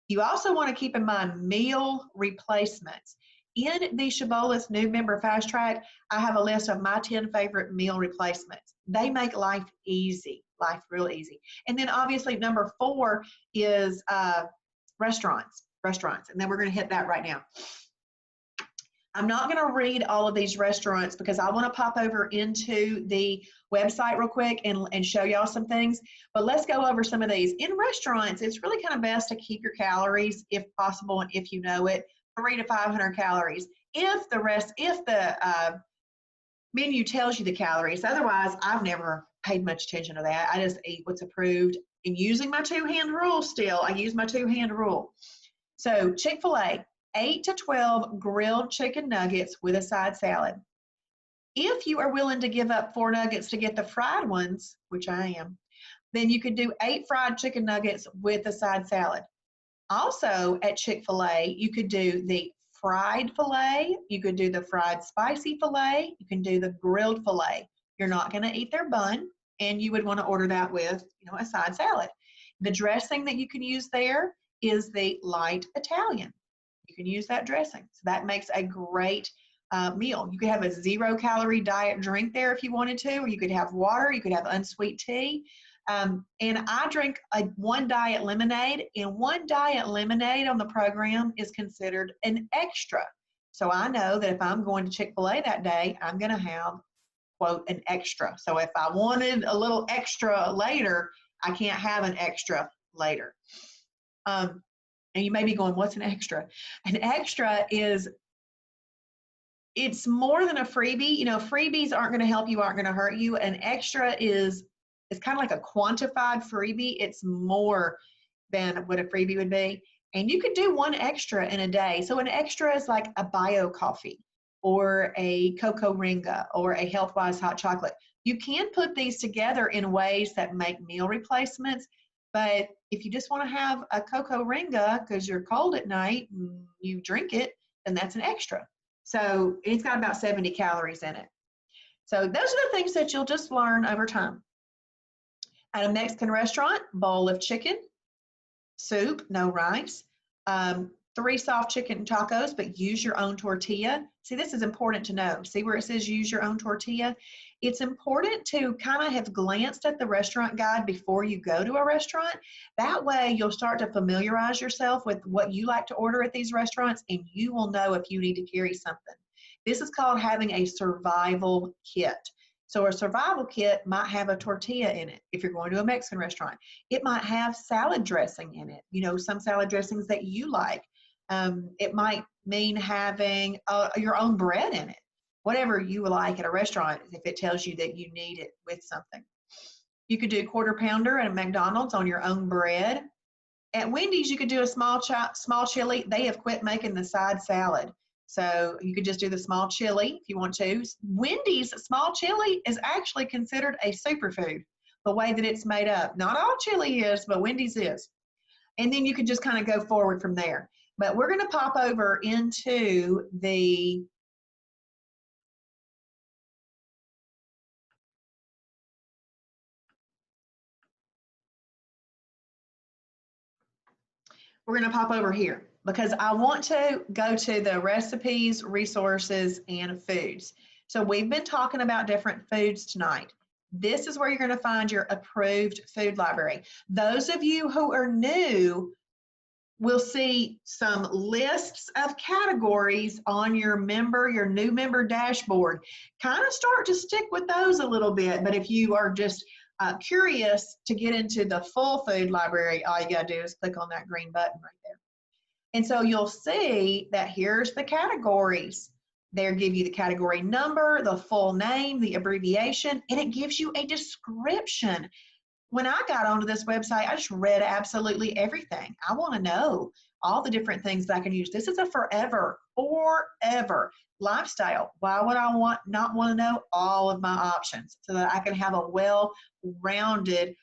Speaker 1: You also want to keep in mind meal replacements. In the Shibboleth's new member fast track, I have a list of my 10 favorite meal replacements. They make life easy, life real easy. And then obviously number 4 is restaurants. And then we're going to hit that right now. I'm not going to read all of these restaurants because I want to pop over into the website real quick and show y'all some things. But let's go over some of these. In restaurants, it's really kind of best to keep your calories, if possible, and if you know it, 300 to 500 calories. If the menu tells you the calories. Otherwise, I've never paid much attention to that. I just eat what's approved. And using my 2-hand rule still, I use my 2-hand rule. So Chick-fil-A, 8 to 12 grilled chicken nuggets with a side salad. If you are willing to give up 4 nuggets to get the fried ones, which I am, then you could do 8 fried chicken nuggets with a side salad. Also at Chick-fil-A, you could do the fried filet, you could do the fried spicy filet, you can do the grilled filet. You're not going to eat their bun, and you would want to order that with, a side salad. The dressing that you can use there is the light Italian. You can use that dressing. So that makes a great meal. You could have a 0-calorie diet drink there if you wanted to, or you could have water, you could have unsweet tea. And I drink 1 diet lemonade, and 1 diet lemonade on the program is considered an extra. So I know that if I'm going to Chick-fil-A that day, I'm going to have, quote, an extra. So if I wanted a little extra later, I can't have an extra later. And you may be going, what's an extra? An extra is, it's more than a freebie. Freebies aren't going to help you, aren't going to hurt you. An extra is, it's kind of like a quantified freebie. It's more than what a freebie would be. And you could do 1 extra in a day. So an extra is like a bio coffee or a cocoa ringa or a health-wise hot chocolate. You can put these together in ways that make meal replacements. But if you just want to have a cocoa ringa because you're cold at night and you drink it, then that's an extra. So it's got about 70 calories in it. So those are the things that you'll just learn over time. At a Mexican restaurant, bowl of chicken, soup, no rice, 3 soft chicken tacos, but use your own tortilla. See, this is important to know. See where it says use your own tortilla? It's important to kind of have glanced at the restaurant guide before you go to a restaurant. That way you'll start to familiarize yourself with what you like to order at these restaurants, and you will know if you need to carry something. This is called having a survival kit. So a survival kit might have a tortilla in it if you're going to a Mexican restaurant. It might have salad dressing in it, some salad dressings that you like. It might mean having your own bread in it. Whatever you like at a restaurant, if it tells you that you need it with something. You could do 1/4 pounder at a McDonald's on your own bread. At Wendy's, you could do a small chili. They have quit making the side salad. So you could just do the small chili if you want to. Wendy's small chili is actually considered a superfood, the way that it's made up. Not all chili is, but Wendy's is. And then you can just kind of go forward from there. But we're going to pop over into the here because I want to go to the recipes, resources, and foods. So we've been talking about different foods tonight. This is where you're going to find your approved food library. Those of you who are new will see some lists of categories on your new member dashboard. Kind of start to stick with those a little bit, but if you are just curious to get into the full food library, all you got to do is click on that green button right there. And so you'll see that here's the categories. They'll give you the category number, the full name, the abbreviation, and it gives you a description. When I got onto this website, I just read absolutely everything. I want to know all the different things that I can use. This is a forever lifestyle. Why would I not want to know all of my options so that I can have a well-rounded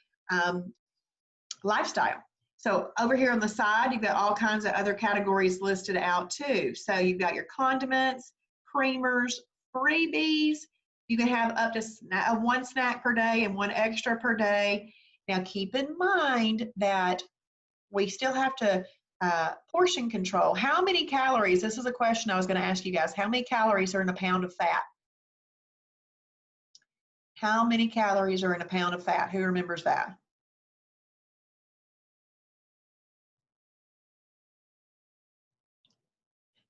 Speaker 1: lifestyle? So over here on the side, you've got all kinds of other categories listed out too. So you've got your condiments, creamers, freebies. You can have up to one snack per day and one extra per day. Now keep in mind that we still have to portion control. How many calories? This is a question I was going to ask you guys. How many calories are in a pound of fat? How many calories are in a pound of fat? Who remembers that?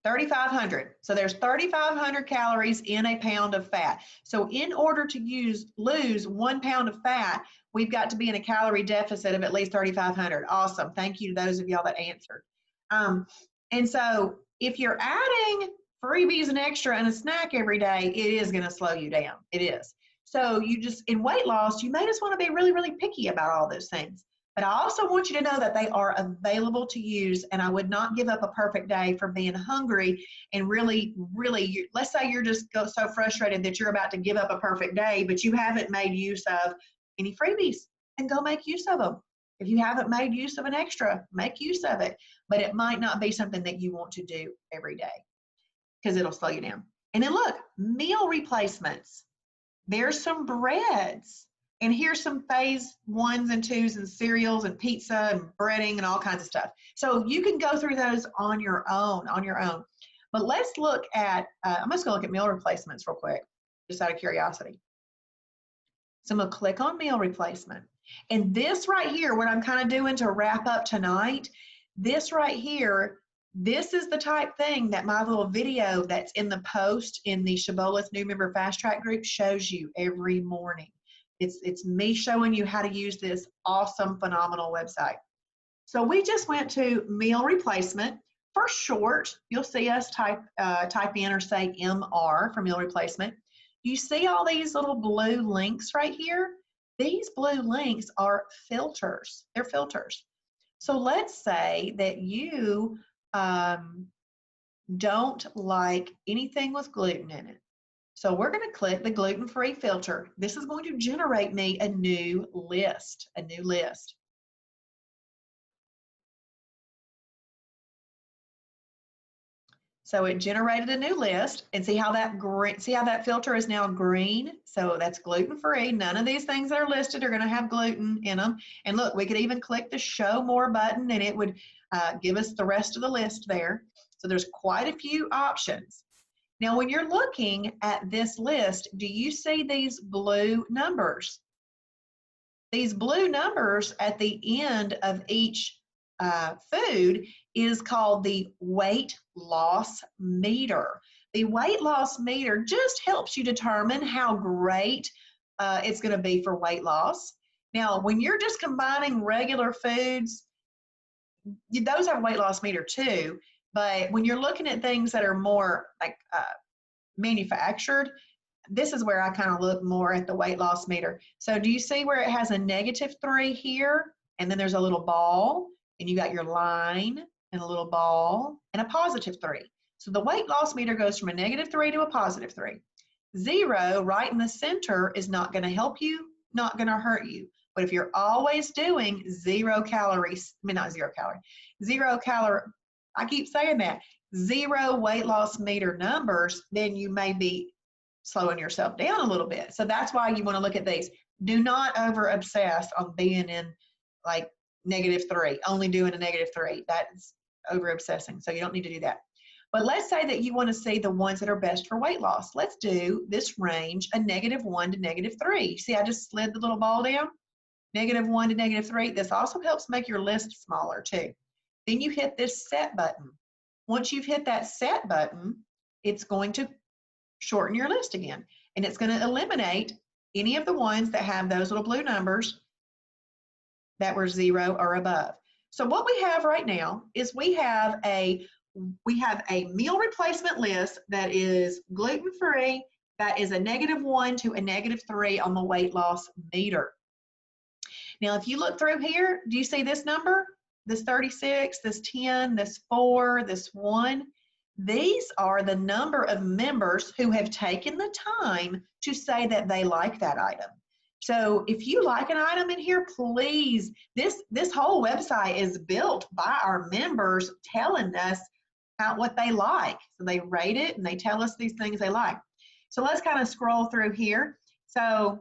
Speaker 1: 3,500. So there's 3,500 calories in a pound of fat. So in order to lose 1 pound of fat, we've got to be in a calorie deficit of at least 3,500. Awesome. Thank you to those of y'all that answered. And so if you're adding freebies and extra and a snack every day, it is going to slow you down. It is. So in weight loss, you may just want to be really, really picky about all those things. But I also want you to know that they are available to use, and I would not give up a perfect day for being hungry and really, let's say you're just so frustrated that you're about to give up a perfect day, but you haven't made use of any freebies, and go make use of them. If you haven't made use of an extra, make use of it. But it might not be something that you want to do every day because it'll slow you down. And then look, meal replacements. There's some breads. And here's some phase 1s and 2s and cereals and pizza and breading and all kinds of stuff. So you can go through those on your own. But let's look at, I'm just gonna look at meal replacements real quick, just out of curiosity. So I'm gonna click on meal replacement. And this right here, what I'm kind of doing to wrap up tonight, this right here, this is the type thing that my little video that's in the post in the Shibboleth New Member Fast Track group shows you every morning. It's me showing you how to use this awesome, phenomenal website. So we just went to meal replacement. For short, you'll see us type in or say MR for meal replacement. You see all these little blue links right here? These blue links are filters. They're filters. So let's say that you don't like anything with gluten in it. So we're going to click the gluten-free filter. This is going to generate me a new list, So it generated a new list, and see how that filter is now green? So that's gluten-free. None of these things that are listed are going to have gluten in them. And look, we could even click the show more button and it would give us the rest of the list there. So there's quite a few options. Now, when you're looking at this list, do you see these blue numbers? These blue numbers at the end of each food is called the weight loss meter. The weight loss meter just helps you determine how great it's going to be for weight loss. Now, when you're just combining regular foods, those have a weight loss meter too. But when you're looking at things that are more like manufactured, this is where I kind of look more at the weight loss meter. So do you see where it has a -3 here? And then there's a little ball, and you got your line and a little ball and a +3. So the weight loss meter goes from a -3 to a +3. 0 right in the center is not going to help you, not going to hurt you. But if you're always doing 0 calories, I mean, not 0 calorie, 0 calorie, I keep saying that, 0 weight loss meter numbers, then you may be slowing yourself down a little bit. So that's why you want to look at these. Do not over obsess on being in like -3, only doing a -3. That's over obsessing. So you don't need to do that. But let's say that you want to see the ones that are best for weight loss. Let's do this range, a -1 to -3. See, I just slid the little ball down, -1 to -3. This also helps make your list smaller too. Then you hit this set button. Once you've hit that set button, it's going to shorten your list again. And it's going to eliminate any of the ones that have those little blue numbers that were 0 or above. So what we have right now is we have a meal replacement list that is gluten-free, that is a -1 to a -3 on the weight loss meter. Now, if you look through here, do you see this number? This 36, this 10, this 4, this 1? These are the number of members who have taken the time to say that they like that item. So if you like an item in here, please, this whole website is built by our members telling us what they like. So they rate it and they tell us these things they like. So let's kind of scroll through here. So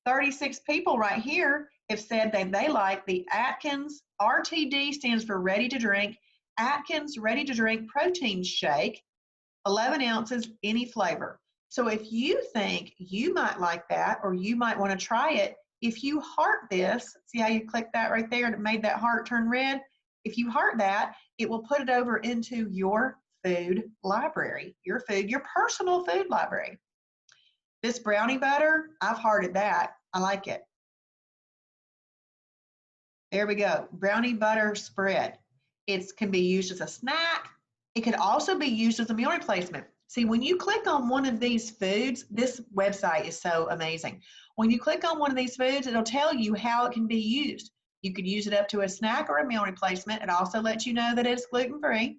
Speaker 1: 36 people right here have said that they like the Atkins, RTD stands for ready to drink, Atkins ready to drink protein shake, 11 ounces, any flavor. So if you think you might like that or you might want to try it, if you heart this, see how you click that right there and it made that heart turn red? If you heart that, it will put it over into your food library, your personal food library. This brownie butter, I've hearted that. I like it. There we go, brownie butter spread. It can be used as a snack. It could also be used as a meal replacement. See, when you click on one of these foods, this website is so amazing. When you click on one of these foods, it'll tell you how it can be used. You could use it up to a snack or a meal replacement. It also lets you know that it's gluten-free.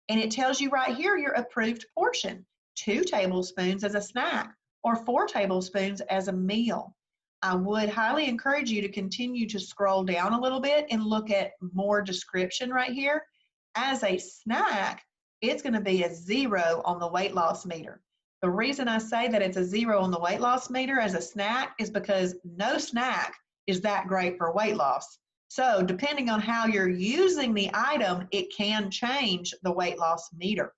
Speaker 1: And it tells you right here your approved portion, 2 tablespoons as a snack or 4 tablespoons as a meal. I would highly encourage you to continue to scroll down a little bit and look at more description right here. As a snack, it's going to be a 0 on the weight loss meter. The reason I say that it's a 0 on the weight loss meter as a snack is because no snack is that great for weight loss. So depending on how you're using the item, it can change the weight loss meter.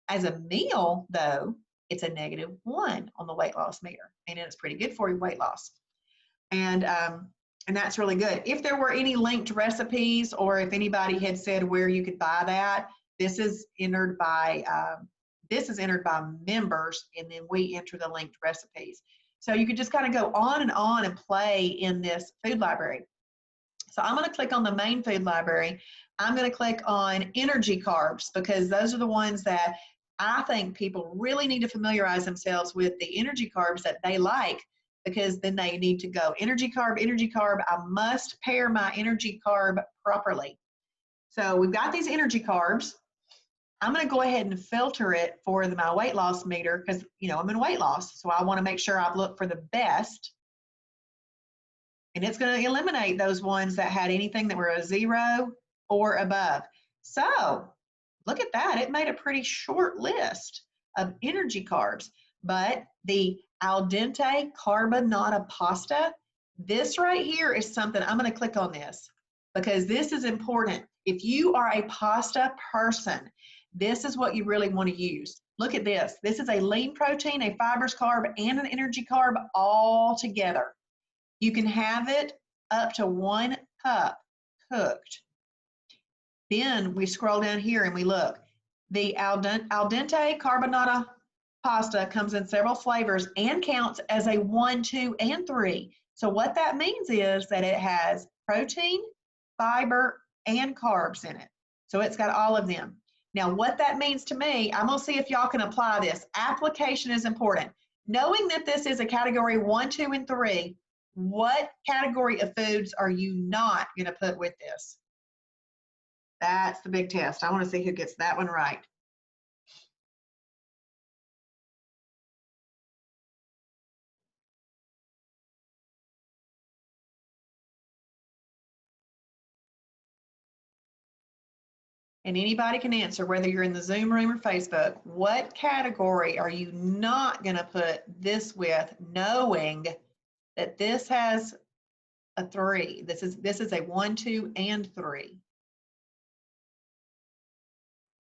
Speaker 1: As a meal, though, it's a -1 on the weight loss meter, and it's pretty good for your weight loss. And that's really good. If there were any linked recipes or if anybody had said where you could buy that, this is entered by members, and then we enter the linked recipes. So you could just kind of go on and play in this food library. So I'm going to click on the main food library. I'm going to click on energy carbs because those are the ones that I think people really need to familiarize themselves with, the energy carbs that they like, because then they need to go energy carb. I must pair my energy carb properly. So we've got these energy carbs. I'm going to go ahead and filter it for my weight loss meter because, I'm in weight loss. So I want to make sure I've looked for the best. And it's going to eliminate those ones that had anything that were a 0 or above. So look at that. It made a pretty short list of energy carbs. But the al dente carbonara pasta, this right here is something, I'm going to click on this because this is important. If you are a pasta person, this is what you really want to use. Look at this. This is a lean protein, a fibrous carb, and an energy carb all together. You can have it up to 1 cup cooked. Then we scroll down here and we look. The al dente carbonara pasta comes in several flavors and counts as a 1, 2, and 3. So what that means is that it has protein, fiber, and carbs in it. So it's got all of them. Now what that means to me, I'm going to see if y'all can apply this. Application is important. Knowing that this is a category 1, 2, and 3, what category of foods are you not going to put with this? That's the big test. I want to see who gets that one right. And anybody can answer, whether you're in the Zoom room or Facebook, what category are you not going to put this with, knowing that this has a 3? This is a 1, 2, and 3.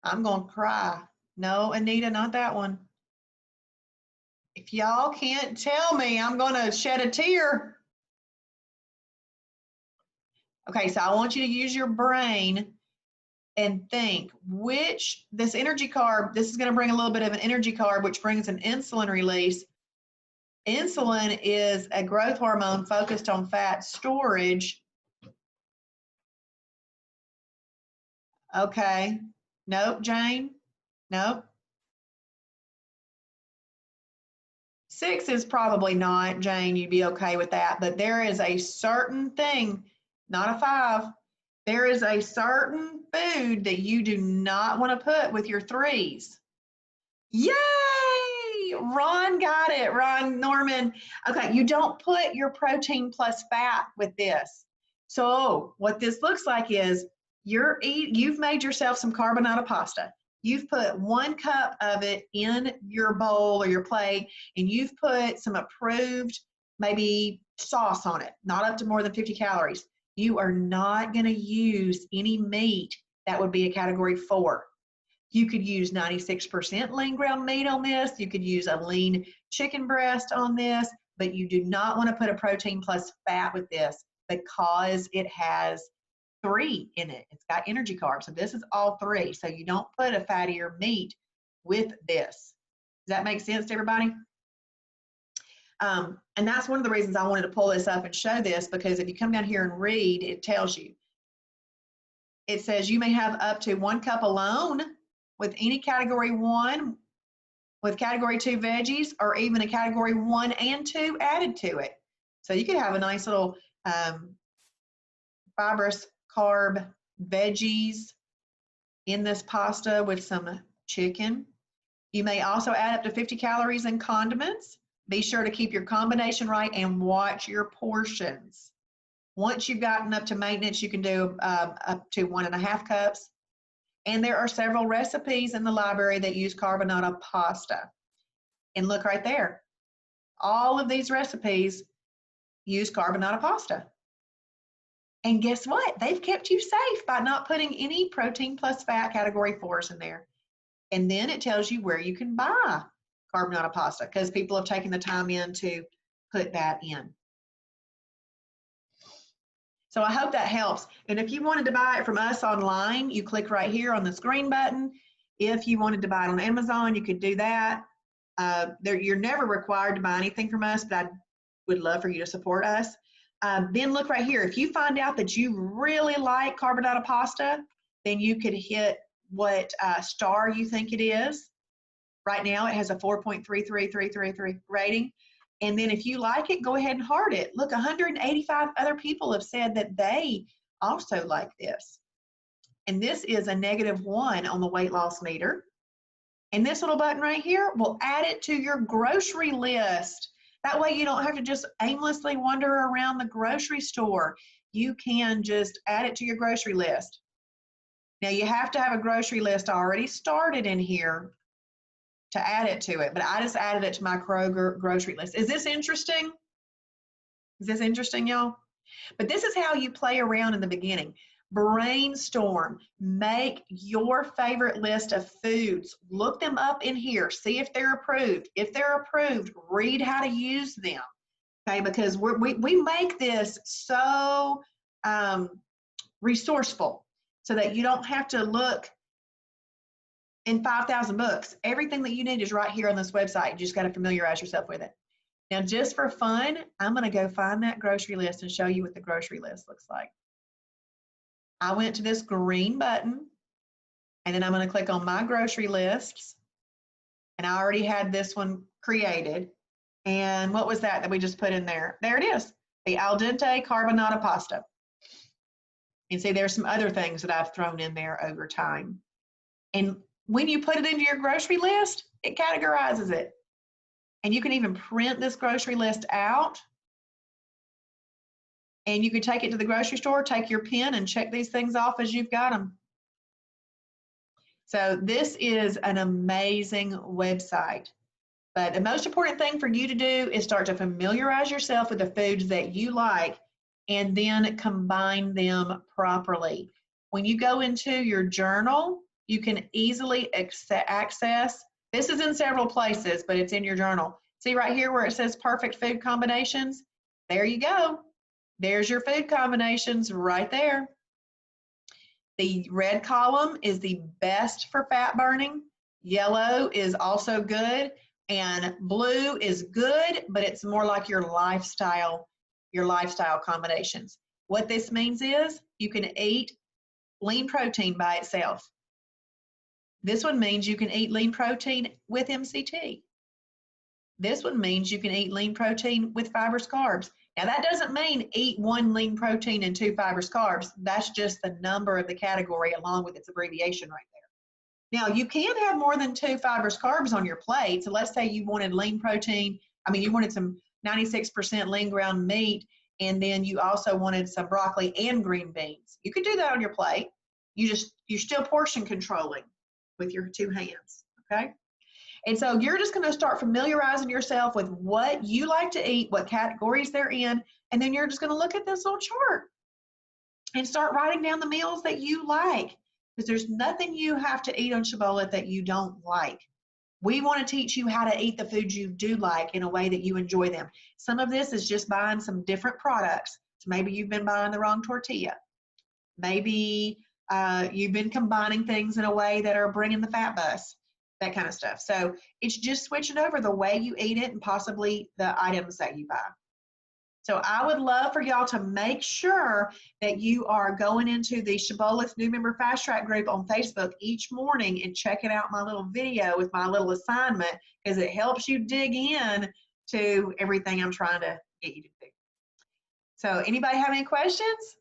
Speaker 1: I'm going to cry. No, Anita, not that one. If y'all can't tell me, I'm going to shed a tear. Okay, so I want you to use your brain and think this energy carb, this is going to bring a little bit of an energy carb, which brings an insulin release. Insulin is a growth hormone focused on fat storage. Okay. Nope, Jane. Nope. 6 is probably not, Jane. You'd be okay with that. But there is a certain thing, not a 5. There is a certain food that you do not want to put with your 3s. Yay! Ron got it. Ron Norman. Okay, you don't put your protein plus fat with this. So what this looks like is you've made yourself some carbonara pasta. You've put 1 cup of it in your bowl or your plate, and you've put some approved maybe sauce on it, not up to more than 50 calories. You are not going to use any meat that would be a category 4. You could use 96% lean ground meat on this. You could use a lean chicken breast on this, but you do not want to put a protein plus fat with this because it has 3 in it. It's got energy carbs. So this is all 3. So you don't put a fattier meat with this. Does that make sense to everybody? And that's one of the reasons I wanted to pull this up and show this, because if you come down here and read, it tells you. It says you may have up to 1 cup alone with any category 1, with category 2 veggies, or even a category 1 and 2 added to it. So you could have a nice little fibrous carb veggies in this pasta with some chicken. You may also add up to 50 calories in condiments. Be sure to keep your combination right and watch your portions. Once you've gotten up to maintenance, you can do up to 1.5 cups. And there are several recipes in the library that use carbonara pasta. And look right there. All of these recipes use carbonara pasta. And guess what? They've kept you safe by not putting any protein plus fat category 4s in there. And then it tells you where you can buy carbonara pasta, because people have taken the time in to put that in. So I hope that helps. And if you wanted to buy it from us online, you click right here on this green button. If you wanted to buy it on Amazon, you could do that. You're never required to buy anything from us, but I would love for you to support us. Then look right here. If you find out that you really like carbonara pasta, then you could hit what star you think it is. Right now it has a 4.33333 rating. And then if you like it, go ahead and heart it. Look, 185 other people have said that they also like this. And this is a -1 on the weight loss meter. And this little button right here will add it to your grocery list. That way you don't have to just aimlessly wander around the grocery store. You can just add it to your grocery list. Now you have to have a grocery list already started in here to add it to it, but I just added it to my Kroger grocery list. Is this interesting? Is this interesting, y'all? But this is how you play around in the beginning. Brainstorm, make your favorite list of foods, look them up in here, see if they're approved. If they're approved, read how to use them, okay? Because we make this so resourceful so that you don't have to look in 5,000 books. Everything that you need is right here on this website. You just got to familiarize yourself with it. Now, just for fun, I'm going to go find that grocery list and show you what the grocery list looks like. I went to this green button, and then I'm going to click on my grocery lists. And I already had this one created. And what was that we just put in there? There it is, the al dente carbonara pasta. And see, there's some other things that I've thrown in there over time. And when you put it into your grocery list, it categorizes it. And you can even print this grocery list out. And you can take it to the grocery store, take your pen, and check these things off as you've got them. So this is an amazing website. But the most important thing for you to do is start to familiarize yourself with the foods that you like and then combine them properly. When you go into your journal, you can easily access. This is in several places, but it's in your journal. See right here where it says perfect food combinations? There you go. There's your food combinations right there. The red column is the best for fat burning. Yellow is also good. And blue is good, but it's more like your lifestyle combinations. What this means is you can eat lean protein by itself. This one means you can eat lean protein with MCT. This one means you can eat lean protein with fibrous carbs. Now that doesn't mean eat 1 lean protein and 2 fibrous carbs. That's just the number of the category along with its abbreviation right there. Now you can have more than 2 fibrous carbs on your plate. So let's say you wanted lean protein, you wanted some 96% lean ground meat, and then you also wanted some broccoli and green beans. You could do that on your plate. You're still portion controlling with your 2 hands, okay? And so you're just going to start familiarizing yourself with what you like to eat, what categories they're in, and then you're just going to look at this little chart and start writing down the meals that you like, because there's nothing you have to eat on Shibboleth that you don't like. We want to teach you how to eat the foods you do like in a way that you enjoy them. Some of this is just buying some different products. So maybe you've been buying the wrong tortilla. Maybe you've been combining things in a way that are bringing the fat bus. That kind of stuff. So it's just switching over the way you eat it and possibly the items that you buy. So I would love for y'all to make sure that you are going into the Shibboleth New Member Fast Track group on Facebook each morning and checking out my little video with my little assignment, because it helps you dig in to everything I'm trying to get you to do. So anybody have any questions?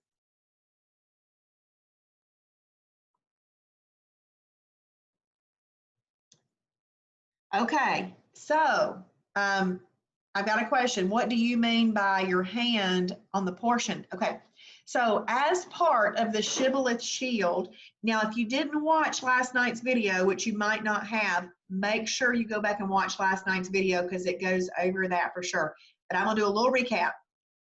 Speaker 1: Okay, so I've got a question. What do you mean by your hand on the portion? Okay, so as part of the Shibboleth Shield, now if you didn't watch last night's video, which you might not have, make sure you go back and watch last night's video because it goes over that for sure. But I'm gonna do a little recap.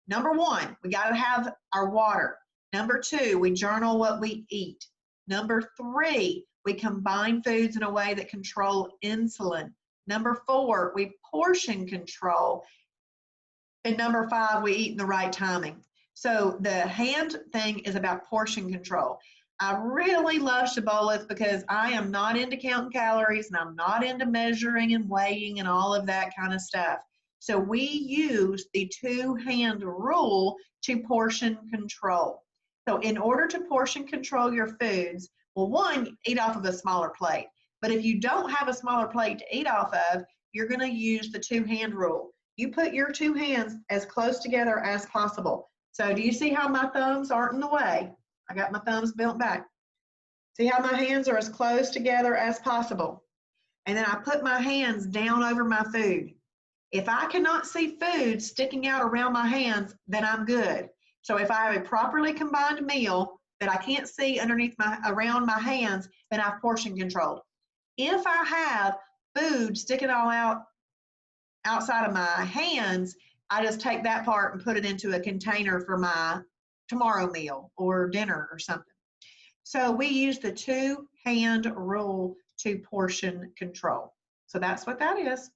Speaker 1: Number 1, we gotta have our water. Number 2, we journal what we eat. Number 3, we combine foods in a way that control insulin. Number 4, we portion control. And number 5, we eat in the right timing. So the hand thing is about portion control. I really love Shibboleth because I am not into counting calories and I'm not into measuring and weighing and all of that kind of stuff. So we use the 2-hand rule to portion control. So in order to portion control your foods, well, 1, eat off of a smaller plate. But if you don't have a smaller plate to eat off of, you're going to use the 2-hand rule. You put your 2 hands as close together as possible. So do you see how my thumbs aren't in the way? I got my thumbs bent back. See how my hands are as close together as possible? And then I put my hands down over my food. If I cannot see food sticking out around my hands, then I'm good. So if I have a properly combined meal that I can't see around my hands, then I've portion controlled. If I have food sticking all out outside of my hands, I just take that part and put it into a container for my tomorrow meal or dinner or something. So we use the 2-hand rule to portion control. So that's what that is.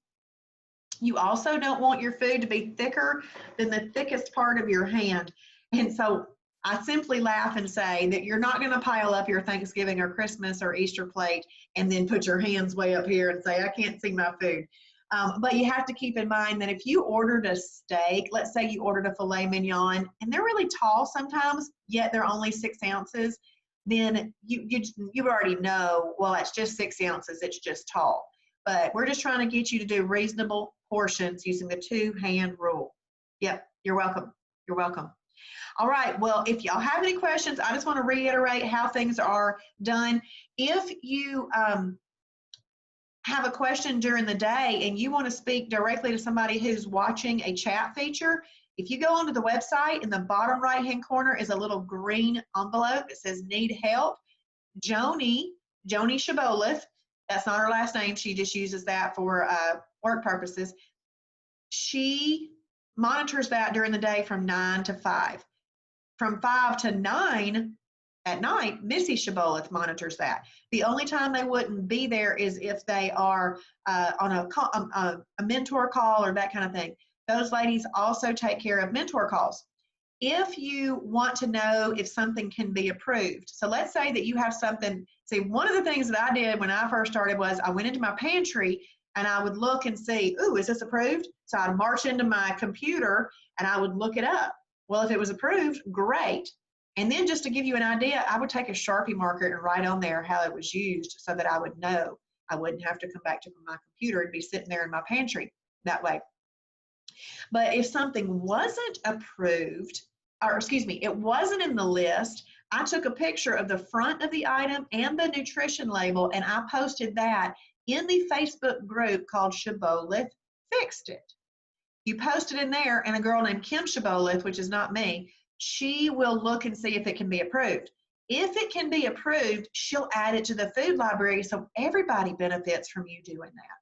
Speaker 1: You also don't want your food to be thicker than the thickest part of your hand. And so I simply laugh and say that you're not going to pile up your Thanksgiving or Christmas or Easter plate and then put your hands way up here and say, I can't see my food. But you have to keep in mind that if you ordered a steak, let's say you ordered a filet mignon, and they're really tall sometimes, yet they're only 6 ounces, then you already know, well, it's just 6 ounces, it's just tall. But we're just trying to get you to do reasonable portions using the 2-hand rule. Yep, you're welcome. You're welcome. All right, well, if y'all have any questions, I just want to reiterate how things are done. If you have a question during the day and you want to speak directly to somebody who's watching a chat feature, if you go onto the website, in the bottom right-hand corner is a little green envelope. It says need help. Joni Shibboleth, that's not her last name. She just uses that for work purposes. She monitors that during the day from 9 to 5. From 5 to 9, at night, Missy Shibboleth monitors that. The only time they wouldn't be there is if they are on a mentor call or that kind of thing. Those ladies also take care of mentor calls. If you want to know if something can be approved, so let's say that you have something, see, one of the things that I did when I first started was I went into my pantry and I would look and see, ooh, is this approved? So I'd march into my computer and I would look it up. Well, if it was approved, great. And then just to give you an idea, I would take a Sharpie marker and write on there how it was used so that I would know. I wouldn't have to come back to my computer and be sitting there in my pantry that way. But if something wasn't approved, or excuse me, it wasn't in the list, I took a picture of the front of the item and the nutrition label, and I posted that in the Facebook group called Shibboleth Fixed It. You post it in there, and a girl named Kim Shibboleth, which is not me, she will look and see if it can be approved. If it can be approved, she'll add it to the food library, so everybody benefits from you doing that.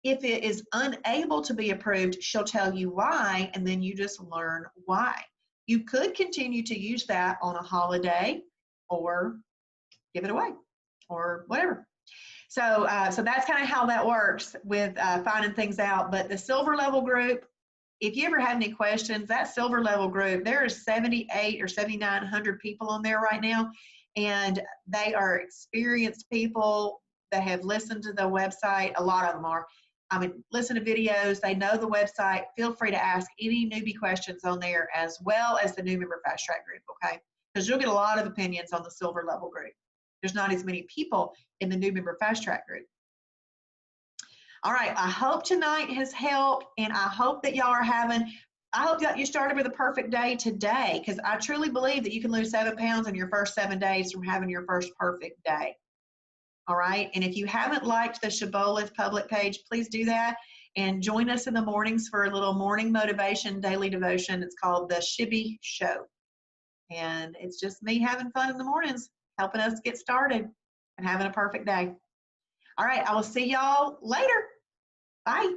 Speaker 1: If it is unable to be approved, she'll tell you why, and then you just learn why. You could continue to use that on a holiday or give it away or whatever. So that's kind of how that works with finding things out. But the silver level group, if you ever have any questions, that silver level group, there are 78 or 7,900 people on there right now, and they are experienced people that have listened to the website. A lot of them are. I mean, listen to videos, they know the website. Feel free to ask any newbie questions on there, as well as the new member fast track group, okay? Because you'll get a lot of opinions on the silver level group. There's not as many people in the new member fast track group. All right, I hope tonight has helped, and I hope that y'all are I hope that you started with a perfect day today, because I truly believe that you can lose 7 pounds in your first 7 days from having your first perfect day. All right, and if you haven't liked the Shibboleth public page, please do that, and join us in the mornings for a little morning motivation daily devotion. It's called the Shibby Show, and it's just me having fun in the mornings, helping us get started and having a perfect day. All right, I will see y'all later. Bye.